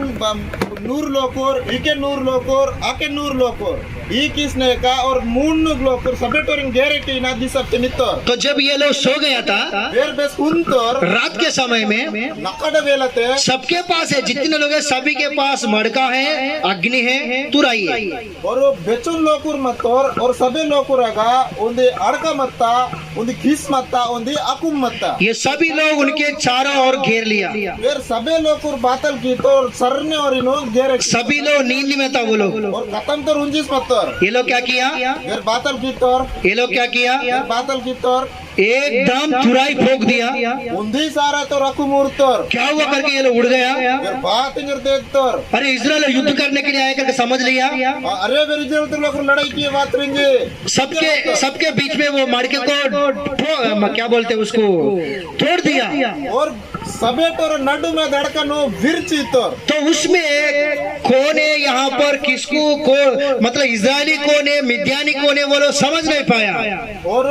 नूर लोकोर इके नूर लोकोर आके नूर लोकोर ई किसने का और मून लोकोर सबेटोरिंग गैरेटी ना दी सब नित्तो तो जब ये लोग सो गया था वेर बेस उनतोर रात के समय में, नकड़ वेलते सबके पास है, जितने लोग हैं सभी के पास मड़का है, अग्नि है, तुराई है। और बेचुन लोकुर मत्तोर और सबे लोकुरगा उंदी अड़का मत्ता उंदी खिस मत्ता उंदी अकुम मत्ता ये सभी लोग उनके चारों ओर घेर लिया। वेर सबे लोकुर बातल की तो सरने और इनो घेरे सभी लोग नींद में था वो लोग। और खत्म तो रुंजिस मत्तोर ये लोग क्या किया, वेर बातल की तोर ये लोग क्या किया, वेर बातल की तोर एकदम तुराई ठोक दिया। उंदी सारा तो रखू मूर्तोर क्या हुआ करके ये लोग उड़ गया। वेर बात इंजर देतोर अरे इजराइल युद्ध करने के लिए आए करके समझ लिया। अरे वेर इजर तो लोग लड़ाई की बात रिंगे सबके बीच में वो मड़के को क्या बोलते हैं उसको तोड़ दिया। और सबे तोर नडु में धड़का नो विरची तोर तो उसमें कौन है यहाँ पर, किसको को मतलब इजरायली कौन है, मिद्यानी कौन है, वो लोग समझ नहीं पाया। और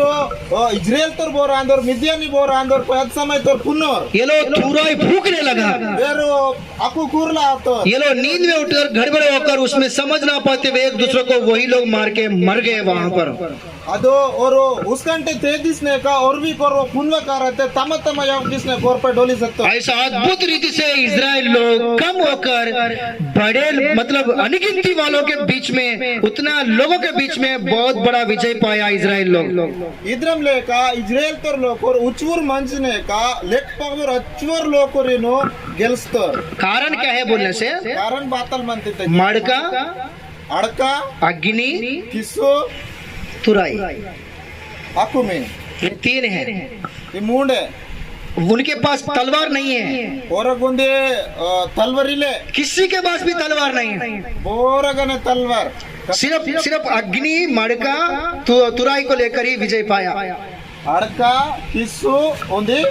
इजराइल तोर बोर आंदोर मिद्यानी बोर आंदोर पद समय तोर पुनोर ये लोग तुराई फूकने लगा। वेरो अकु कुरला तोर ये लोग नींद में उठकर गड़बड़े होकर उसमें समझ ना पाते हुए एक दूसरे को वही लोग मार के मर गए वहां पर। अदो और उसकंटे तेदिसने का और भी करो पुनवा रहते तम तम किसने गोर पर डोली सकते ऐसा अद्भुत रीति से इजराइल लोग कम होकर बड़े मतलब अनगिनती वालों के बीच में, उतना लोगों के बीच में बहुत बड़ा विजय पाया इजराइल लोग। इद्रम लेका इजराइल तोर लोकोर उच्चूर मंचने का लेक पगवर अच्छूर लोकोरिनो गेल्स्तर कारण क्या है बोलने से, कारण बातल मनते थे मड़का, अड़का अग्नि, किसो तुराई, अकुमे ये 3 है। ये मुंडे उनके पास तलवार नहीं है, और गुंदे तलवारिले किसी के पास भी तलवार नहीं है। बोरगने तलवार सिर्फ अग्नि, मड़का, तुराई को लेकर ही विजय पाया। अड़का किसो उंदी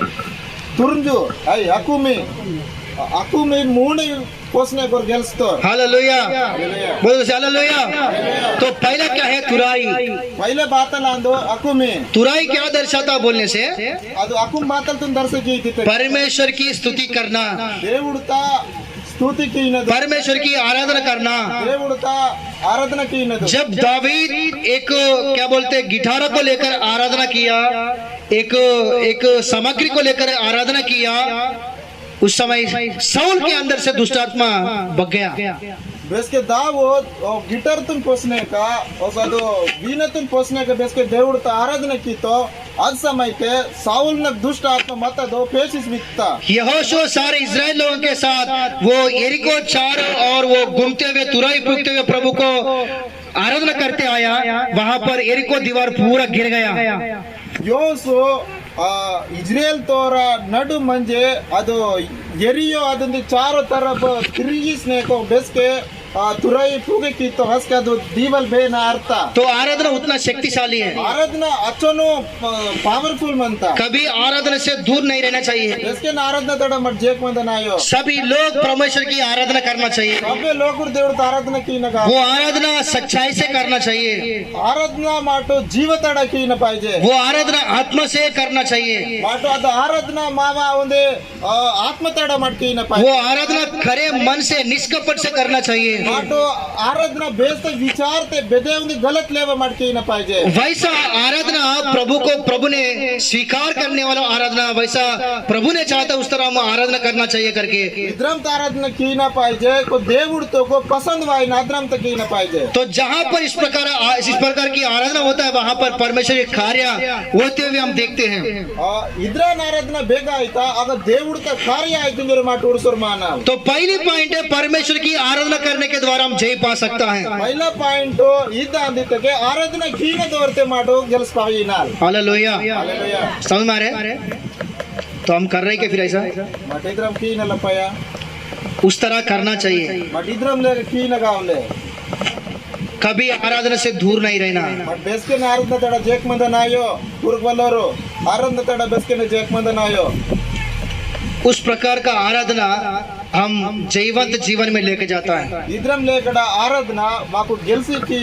तुरंजू आई अकुमे अकुमे मुंडे पोसने को गेल्स्तर हालेलुया, बोलो हालेलुया। तो पहला क्या है, तुराई। पहले बातल आंदो अकुमे तुराई क्या दर्शाता बोलने से, ಅದು ಅಕುಂ ಬಾತಲ್ ತುಂ ದರ್ಶಕಿ ಇತ್ತಿತ್ತೆ परमेश्वर की स्तुति करना, దేవుడుతా स्तुति कीनದು परमेश्वर की आराधना करना। దేవుడుతా आराधना कीनದು जब दावीद एक क्या बोलते गिटारों को लेकर आराधना किया, एक सामग्री को लेकर आराधना किया, उस समय साउल के अंदर से दुष्ट आत्मा भग गया। बेसके दावोद गिटार तुम पोसने का और वीणा तुम पोसने का बेसके देवड़ तो आराधना की तो आज समय के साउल ने दुष्ट आत्मा मत दो पेशिश बिकता यहोशू सारे इजराइल लोगों के साथ वो यरीको चारों और वो घूमते हुए तुरई फूकते हुए प्रभु को आराधना करते आया। वहां पर यरीको दीवार पूरा गिर गया। ಯೋಸು ಇಜ್ರೇಲ್ ತೋರ ನಡು ಮಂಜೆ ಅದು ಎರಿಯೋ ಅದೊಂದು ಚಾರೋ ತರ ತಿರುಗಿಸ್ನೇಕೋ ಬೆಸ್ಗೆ तुरई फूके की तो हंस का दो दीवल बे ना अर्था तो आराधना उतना शक्तिशाली है, आराधना अच्छोनो पावरफुल मनता कभी आराधना से दूर नहीं रहना चाहिए। इसके आराधना तड़ा मत जेक मंदन आयो सभी लोग परमेश्वर की आराधना करना चाहिए। सबे लोग देवड़ आराधना की न वो आराधना सच्चाई से करना चाहिए। आराधना माटो जीव तड़ा की न पाइजे वो आराधना आत्मा से करना चाहिए। माटो अद आराधना मावा उंदे आत्म तड़ा मट की न पाइजे वो आराधना खरे मन से निष्कपट से करना चाहिए। माटो आराधना बेस्ते विचारते बेदे उंदी गलत लेवा मट की न पाइजे वैसा आराधना प्रभु को प्रभु ने स्वीकार करने वाला आराधना वैसा प्रभु ने चाहता उस तरह हम आराधना करना चाहिए करके इद्रम आराधना की न पाइजे को देवड़ तो को पसंद वाई नाद्रम तक की न पाइजे तो जहाँ पर इस प्रकार की आराधना होता है वहाँ पर परमेश्वर के कार्य होते हुए हम देखते हैं। इद्रा आराधना बेगा आयता अगर देवड़ का कार्य आयतु मेरे माटो उर्सुर माना तो पहली पॉइंट है परमेश्वर की आराधना करने के द्वारा हम जय पा सकता है। पहला पॉइंट इद्दा अंदितके आराधना कीन दोरते माटो गेल्स पाइनाल हालेलुया हालेलुया समझ में आ रहे हैं? तो हम कर रहे हैं क्या फिर ऐसा मट इद्रम कीन लपया उस तरह करना चाहिए। मट इद्रम ले कीन गावले कभी आराधना से दूर नहीं रहना। मट बेस्के आराधना तड़ा जेक मंदन आयो पुरगवल्लोरो आराधना तड़ा बेस्के जेक मंदन आयो उस प्रकार का आराधना हम जीवंत जीवन में लेके जाता है। इद्रम लेकड़ा आराधना माको गेल्सी की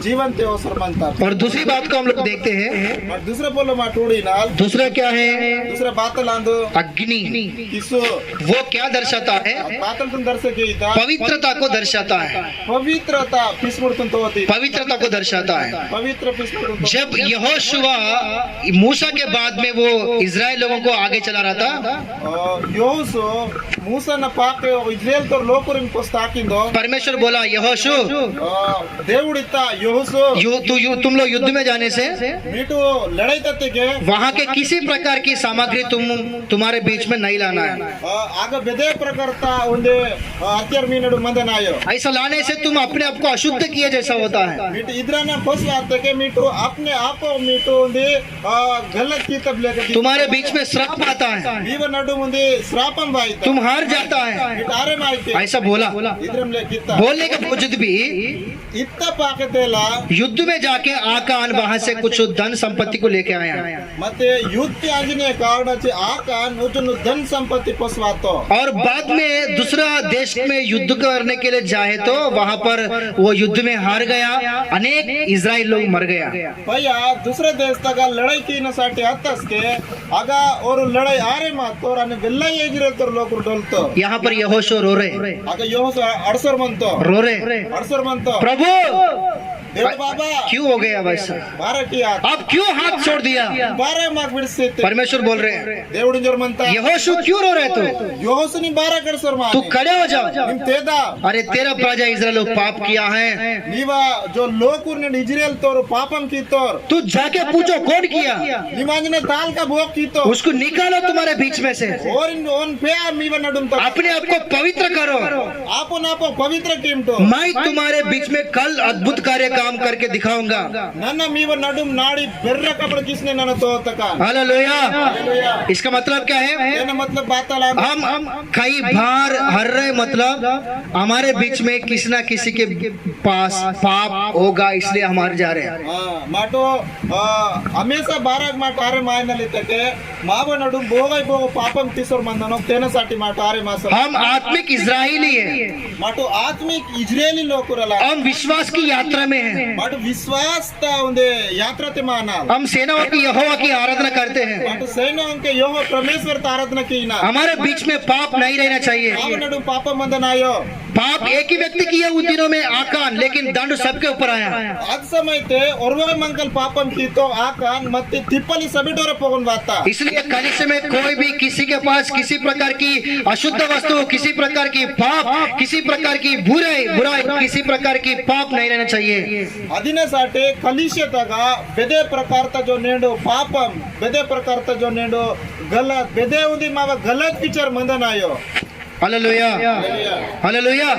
जीवंत अवसर बनता और दूसरी बात को हम लोग देखते हैं। मट दूसरे बोलो माटूड़ी नाल दूसरा क्या है? दूसरा बातल आंदो अग्नि। किसो वो क्या दर्शाता है? बातल तुम दर्शक गीता पवित्रता को दर्शाता है। पवित्रता पिस्मुर्तन तो होती पवित्रता को दर्शाता है। पवित्र पिस्मुर्तन जब यहोशुआ मूसा के बाद में वो इजराइल लोगों को आगे चला रहा था योसु मूसा न पाके इज्राइल तो लोकुरिन पोस्ताकिंदो परमेश्वर बोला यहोशु देवुडिता योसु तुम लोग युद्ध में जाने से मीटू लड़ाई तत्ते के वहाँ के किसी प्रकार की सामग्री तुम्हारे बीच में नहीं लाना है। आगे बेदे प्रकारता उंदे हत्यार मीनडु मंदन आयो ऐसा लाने से तुम अपने आप को अशुद्ध किए जैसा होता है। मीटू इधराना फस आते के मीटू अपने आप मीटू उंदे गलत किताब लेके तुम्हारे बीच में श्राप आता है। जीवन नडु मुंदे श्रापम वाइता तुम हार जाता है मीटारे माइते ऐसा बोला। इधरम ले किता बोलने के बावजूद भी इतना पाके तेला युद्ध में जाके आकान वहाँ से कुछ धन संपत्ति को लेके आया मते युद्ध आंजने कारण से आकान उजन धन संपत्ति पसवातो और बाद में दूसरा देश में युद्ध करने के लिए जाए तो वहाँ पर वो युद्ध में हार गया। अनेक इजराइल लोग मर गया। भैया दूसरे देश तक लड़ाई की न साठी हत्तस के आगा और लड़ाई आरे मात तो राने गल्ला ये गिरे तो लोग डोलतो यहाँ पर यहोशू रो रहे आगा यहोशू अड़सर मनतो रो रहे अड़सर मनतो प्रभु देव बाबा क्यों हो गया वैसा? बारह की याद आप क्यों हाथ छोड़ दिया? बारह मार्क बिड़से परमेश्वर बोल रहे हैं देवड़ी जोर मनता यहोशू क्यों रो रहे तू? यहोशू ने 12 कर सर मान तू खड़े हो जाओ। निम तेदा अरे तेरा प्रजा इजराइल लोग पाप किया है। नीवा जो लोकुर ने इजराइल तोर पापम की तोर तू जाके पूछो कौन किया? निमांज ने ताल का भोग की तो उसको निकालो तुम्हारे बीच में से और इन ओन पे मीवा नडुम तक अपने आप को पवित्र करो। आपो नापो पवित्र कीमतो मैं तुम्हारे बीच में कल अद्भुत कार्य काम करके दिखाऊंगा। नन्ना मीवा नडुम नाड़ी बेर्रा कपड़ किसने नन तो तका हालेलुया। इसका मतलब क्या है? ये मतलब बात आला हम कई बार हर रहे मतलब हमारे बीच में किसी ना किसी के पास पाप होगा इसलिए हम हार जा रहे हैं। माटो हमेशा 12 माट आरे मायन लेते के माव नडुम बोगाई बोगो पापम तिसोर मंदनो तेनसाठी माट आरे मास हम आत्मिक इजरायली है। माटो आत्मिक इजरायली लोकुरला हम विश्वास की यात्रा में है। माटो विश्वास ता उंदे यात्रा ते मान मानाल हम सेनाओं की यहोवा की आराधना करते हैं। అటు సైన్యం के यहो परमेश्वर आराधना कीना हमारे बीच में पाप नहीं रहना चाहिए। आवनडु पाप मंदनायो पाप एक ही व्यक्ति किया उन दिनों में आकान, लेकिन दंड सबके ऊपर आया। आज समय ते औरवे मंगल पापम की तो आकान मत्ती तिप्पली सबिडोरे पोगन बाता इसलिए कलिसिया में कोई भी किसी के पास किसी प्रकार की अशुद्ध वस्तु, किसी प्रकार की पाप, किसी प्रकार की बुराई, किसी प्रकार की पाप नहीं रहना चाहिए। अदिनेसाठी कलिशतगा बेदे प्रकारता जो नेंडो पापम बेदे प्रकारता जो नेंडो गलत बेदे उदी मावा गलत विचार मंदनायो हालेलुया, हालेलुया।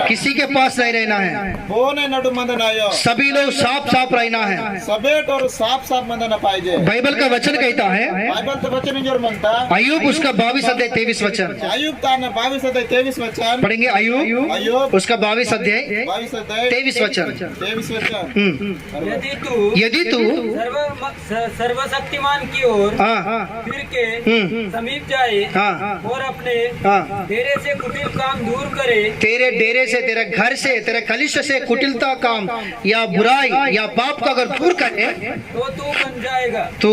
किसी के पास नहीं रहना है, बोने नडु मंदनायो सभी लोग साफ साफ रहना है। सबेट और साफ साफ मंदना पाहिजे बाइबल का वचन कहता है, बाइबल तो वचन जोर म्हणता अय्यूब उसका 22 अध्याय 23 वचन अय्यूब ताने 22 अध्याय 23 वचन पढ़ेंगे। अय्यूब अय्यूब उसका 22 अध्याय 22 अध्याय 23 वचन। 23 वचन यदि तू सर्वशक्तिमान की ओर हाँ फिर के समीप जाए हाँ और अपने हाँ डेरे से कुटिल काम दूर करे, तेरे डेरे से, तेरे घर से, तेरे कलिश से कुटिलता काम या बुराई या पाप का अगर दूर करे तो तू बन जाएगा। तो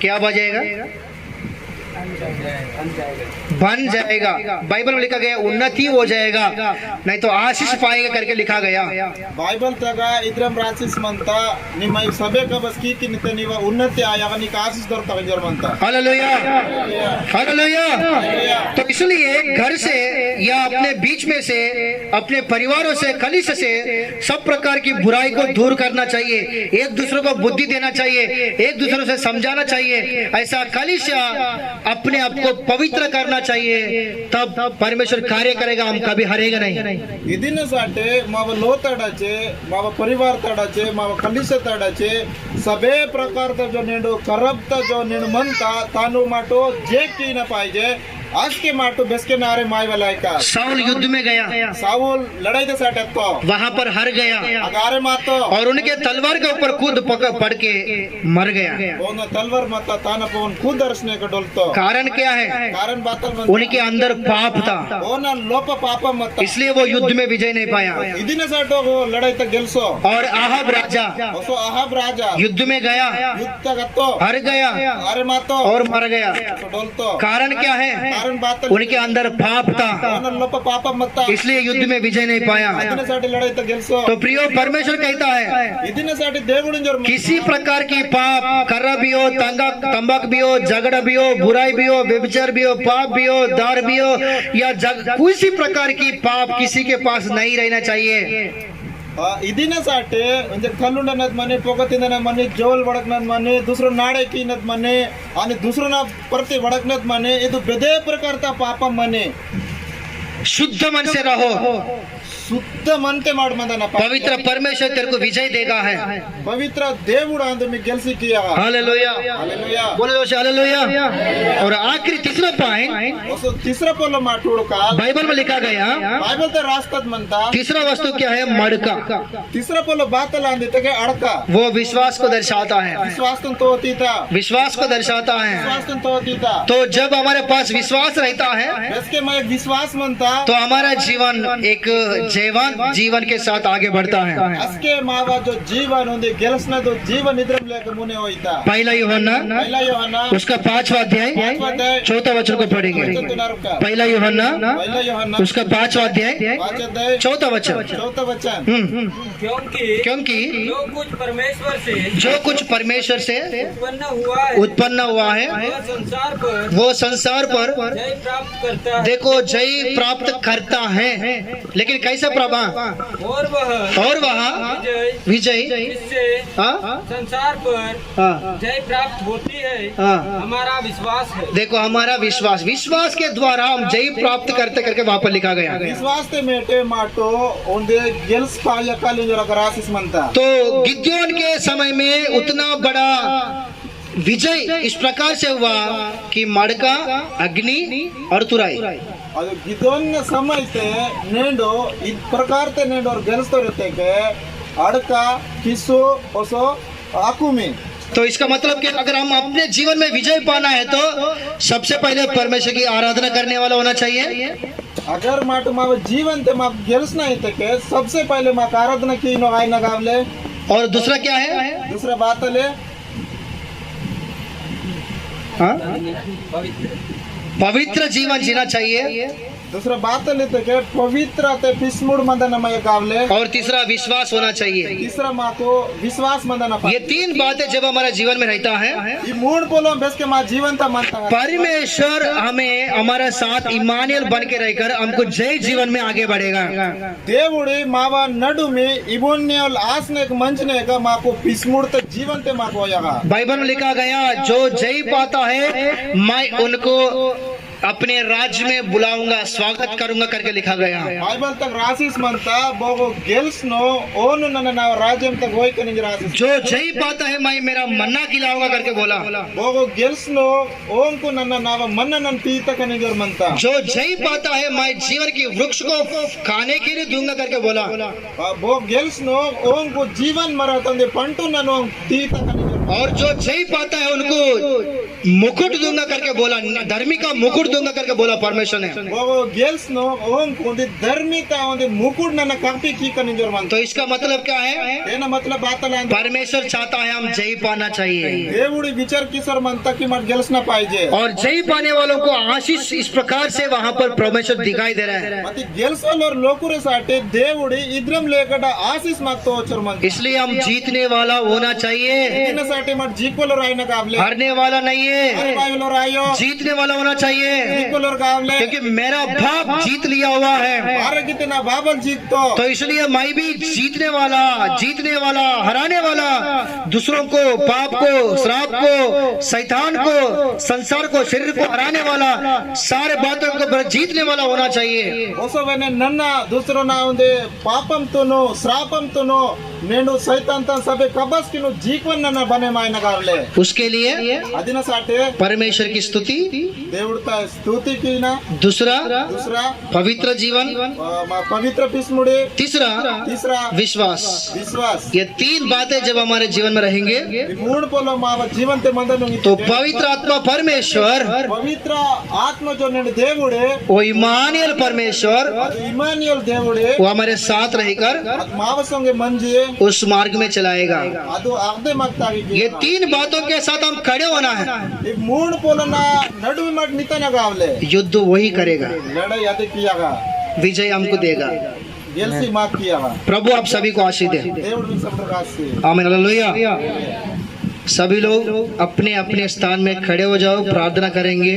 क्या बन जाएगा। बाइबल में लिखा गया उन्नति हो जाएगा, नहीं तो आशीष पाएगा करके लिखा गया। बाइबल तगा इद्रम रासिस म्हणता ನಿಮ್ಮ ಈ ಸಭೆ ಕಬಸ್ ಕೀಕಿನಿತ ನೀವ ಉನ್ನತಿ ಆಯಾಗ ನೀಕ ಆಶೀष ದೊರಕವ ಜರ म्हणता हालेलुया, हालेलुया। तो इसलिए घर से या अपने बीच में से, अपने परिवारों से, कलिश से सब प्रकार की बुराई को दूर करना चाहिए। एक दूसरे को बुद्धि देना चाहिए, एक दूसरे से समझाना चाहिए। ऐसा कलिश अपने आप को पवित्र करना चाहिए, तब परमेश्वर कार्य करेगा, हम कभी हारेगा नहीं। इदिनसाठी माव लोताडाचे माव परिवार तडाचे माव कलिश तडाचे सभे प्रकारचा जो नेंडो करप्ट जो निर्मंता तानु माटो जे की न पाहिजे आज के माटो बेसके नारे मायवाला का साउल युद्ध में गया, साउल लड़ाई दे साथ तो वहां पर हार गया अगारे मातो और उनके तलवार के ऊपर कूद पड़ के मर गया। ओन तलवार माता ताना पवन खुद दर्शने का डोलतो कारण क्या है? कारण बातल उनके अंदर पाप था, ओन लोप पाप मत इसलिए वो युद्ध में विजय नहीं पाया। इदिनसाठी वो लड़ाई तक गेलसो और आहब राजा ओसो अहाब राजा युद्ध में गया, युद्ध गत्तो हार गया अरे मातो और मर गया। डोलतो कारण क्या है? कारण बातल उनके अंदर पाप था, ओन लोप पाप मत इसलिए युद्ध में विजय नहीं पाया। इदिनसाठी लड़ाई तक गेलसो तो प्रियो, परमेश्वर कहता है इदिनसाठी దేవుడి జర किसी प्रकार की पाप कर्रा भी हो, तंबाक भी हो, झगड़ा भी हो, बुराई भी हो, व्यभिचार भी हो, पाप भी हो, दार भी हो या किसी प्रकार की पाप किसी के पास नहीं रहना चाहिए। इदिनसाठी म्हणजे कल्लुंडनत म्हणे पोगतिंदनत म्हणे जोल वडकनत म्हणे दुसरं नाडे कीनत म्हणे आणि दुसरं ना प्रति वडकनत म्हणे ಇದು ಬೇರೆ ಪ್ರಕಾರದ ಪಾಪ म्हणे शुद्ध मन से रहो, शुद्ध मनते माಡು मंदना पवित्र परमेश्वर तेरे को विजय देगा है। पवित्र దేవుడు अंद में गेलसी किया हालेलुया, हालेलुया बोले दोस्त हालेलुया। और आखिरी तीसरा पॉइंट असो तिसरा पोलो माटूड का बाइबल में लिखा गया, बाइबल ते रास्तात म्हणता तीसरा वस्तु क्या है? मडका। तिसरा पोलो बातला अंदिते के अडका वो विश्वास को दर्शाता है, विश्वासन तो होतीता विश्वास को दर्शाता है। विश्वासन तो होतीता तो जब हमारे पास विश्वास रहता है इसके मैं एक विश्वास म्हणता तो हमारा जीवन एक जीवन के साथ आगे बढ़ता है। इसके मावा जो जीवन होंगे गेलसना तो जीवन इधर लेके मुने होईता पहला यूहन्ना पहला यूहन्ना उसका 5वां अध्याय 4था वचन को पढ़ेंगे। पहला यूहन्ना पहला यूहन्ना उसका 5वां अध्याय 5 अध्याय 4था वचन। चौथा वचन क्योंकि जो कुछ परमेश्वर से उत्पन्न हुआ है वो संसार पर जय प्राप्त करता है। देखो जय प्राप्त करता है, लेकिन कैसे प्रभा और वह विजय इससे हाँ संसार पर हाँ जय प्राप्त होती है। हाँ। हमारा विश्वास है। देखो हमारा विश्वास के द्वारा हम जय प्राप्त करते करके वहां पर लिखा गया। विश्वास ते मेटे माटो ओंदे गेल्स पाया काली जरा रासिस मनता तो गिद्योन के समय में उतना बड़ा विजय इस प्रकार से हुआ कि मडका, अग्नि और तुराई। ಅದು ಗಿದೋನ್ನ ಸಮಯತೆ ನೇಂಡೋ ಈ ಪ್ರಕಾರ ते ನೇಂಡೋ और गेल्स तो रहते के अड़का किसो ओसो आकुमी। तो इसका मतलब कि अगर हम अपने जीवन में विजय पाना है तो सबसे पहले परमेश्वर की आराधना करने वाला होना चाहिए। अगर माटो माव जीवन ते माव गेल्स नहीं थे के सबसे पहले माक आराधना की नो आय नगावले और दूसरा क्या है? दूसरा बात ले हाँ? पवित्र जीवन जीना चाहिए। दूसरा बात लेते के पवित्र ते पिस्मुड़ मंदन मय कावले। और तीसरा विश्वास होना चाहिए। तीसरा माँ को विश्वास मंदन। ये तीन बातें जब हमारा जीवन में रहता है, ये मूड बोलो बेस के माँ जीवन था मनता है। परमेश्वर हमें हमारा साथ इमानुएल बन के रहकर हमको जय जीवन में आगे बढ़ेगा। దేవుడి మావ నడుమి ఇబోన్యల్ ఆస్నే మంచనే का माँ को पिस्मुड़ तक जीवन ते माँ को होगा। बाइबल में लिखा गया, जो जय पाता है मैं उनको अपने राज्य में बुलाऊंगा, स्वागत करूंगा करके लिखा गया। बाइबल तक रासिस मनता बोगो गेल्स नो ओन नन ना राज्यम तक होई कनिज रासिस। जो जय पाता है मैं मेरा मन्ना खिलाऊंगा करके बोला। बोगो गेल्स नो ओन को नन नाव मन्न नन पीता कनिज और मनता। जो जय पाता है मैं जीवन की वृक्ष को खाने के लिए दूंगा करके बोला। बो गेल्स नो ओन को जीवन मरा तंदे पंटू ननो पीता कनिज। और जो जय पाता है उनको मुकुट दूंगा करके बोला, धर्मी का मुकुट दूंगा करके बोला परमेश्वर ने। वो गेल्स नो ओम कोंदे धर्मी का ओंदे मुकुट नन कापी की कनिज और मन। तो इसका मतलब क्या है? ये ना मतलब बात ला परमेश्वर चाहता है हम जय पाना चाहिए। దేవుడి विचार किसर मनता की मत गेल्स ना पाइजे। और जय पाने वालों को आशीष इस प्रकार से वहाँ पर परमेश्वर दिखाई दे रहा है। मत गेल्स और लोकुरे साटे దేవుడి इद्रम लेकड़ा आशीष मत तो चर मन। इसलिए हम जीतने वाला होना चाहिए, इन साटे मत जीकोलो रायना काबले। हारने वाला नहीं है, बाइबल रायो जीतने वाला होना चाहिए। जीकोलो काबले क्योंकि मेरा बाप जीत लिया हुआ है, मारे कितना बाबल जीत तो इसलिए मैं भी जीतने वाला, हराने वाला, दूसरों को, पाप को, श्राप को, शैतान को, संसार को, शरीर को हराने वाला, सारे बातों को जीतने वाला होना चाहिए। ओसो वेने नन्ना दूसरो ना उंदे पापम तो नो श्रापम तो नो नेंडो शैतान ता सबे कबस किनो जीवन नन्ना बने मायना काबले। उसके लिए अदिना साटे परमेश्वर की स्तुति, దేవుడితో స్తుతి कीना। दूसरा पवित्र जीवन, पवित्र पिस्मुड़ी, तीसरा विश्वास। ये तीन बातें जब हमारे जीवन में रहेंगे मूड पोलो माव जीवन ते मंदन तो पवित्र आत्मा परमेश्वर, पवित्र आत्मा जो ने దేవుడే वो इमानुएल परमेश्वर, इमानुएल దేవుడే वो हमारे साथ रहकर माव संगे मंजी उस मार्ग में चलाएगा। ಅದು ಅರ್ಧೆ ಮಗ್ತಾಗಿ ये तीन बातों के साथ हम खड़े होना है। ಈ ಮೂಡ್ ಪೋಲನ ನಡುವೆ ಮಟ್ ನಿತನಗಾವಲೆ युद्ध वही करेगा, लड़ाई आदि कियागा, विजय हमको देगा। गेल्सी माफ कियागा। प्रभु आप सभी को आशीष दे। దేవుడు सब प्रकाश से आमीन, हालेलुया। सभी लोग अपने अपने स्थान में खड़े हो जाओ, प्रार्थना करेंगे।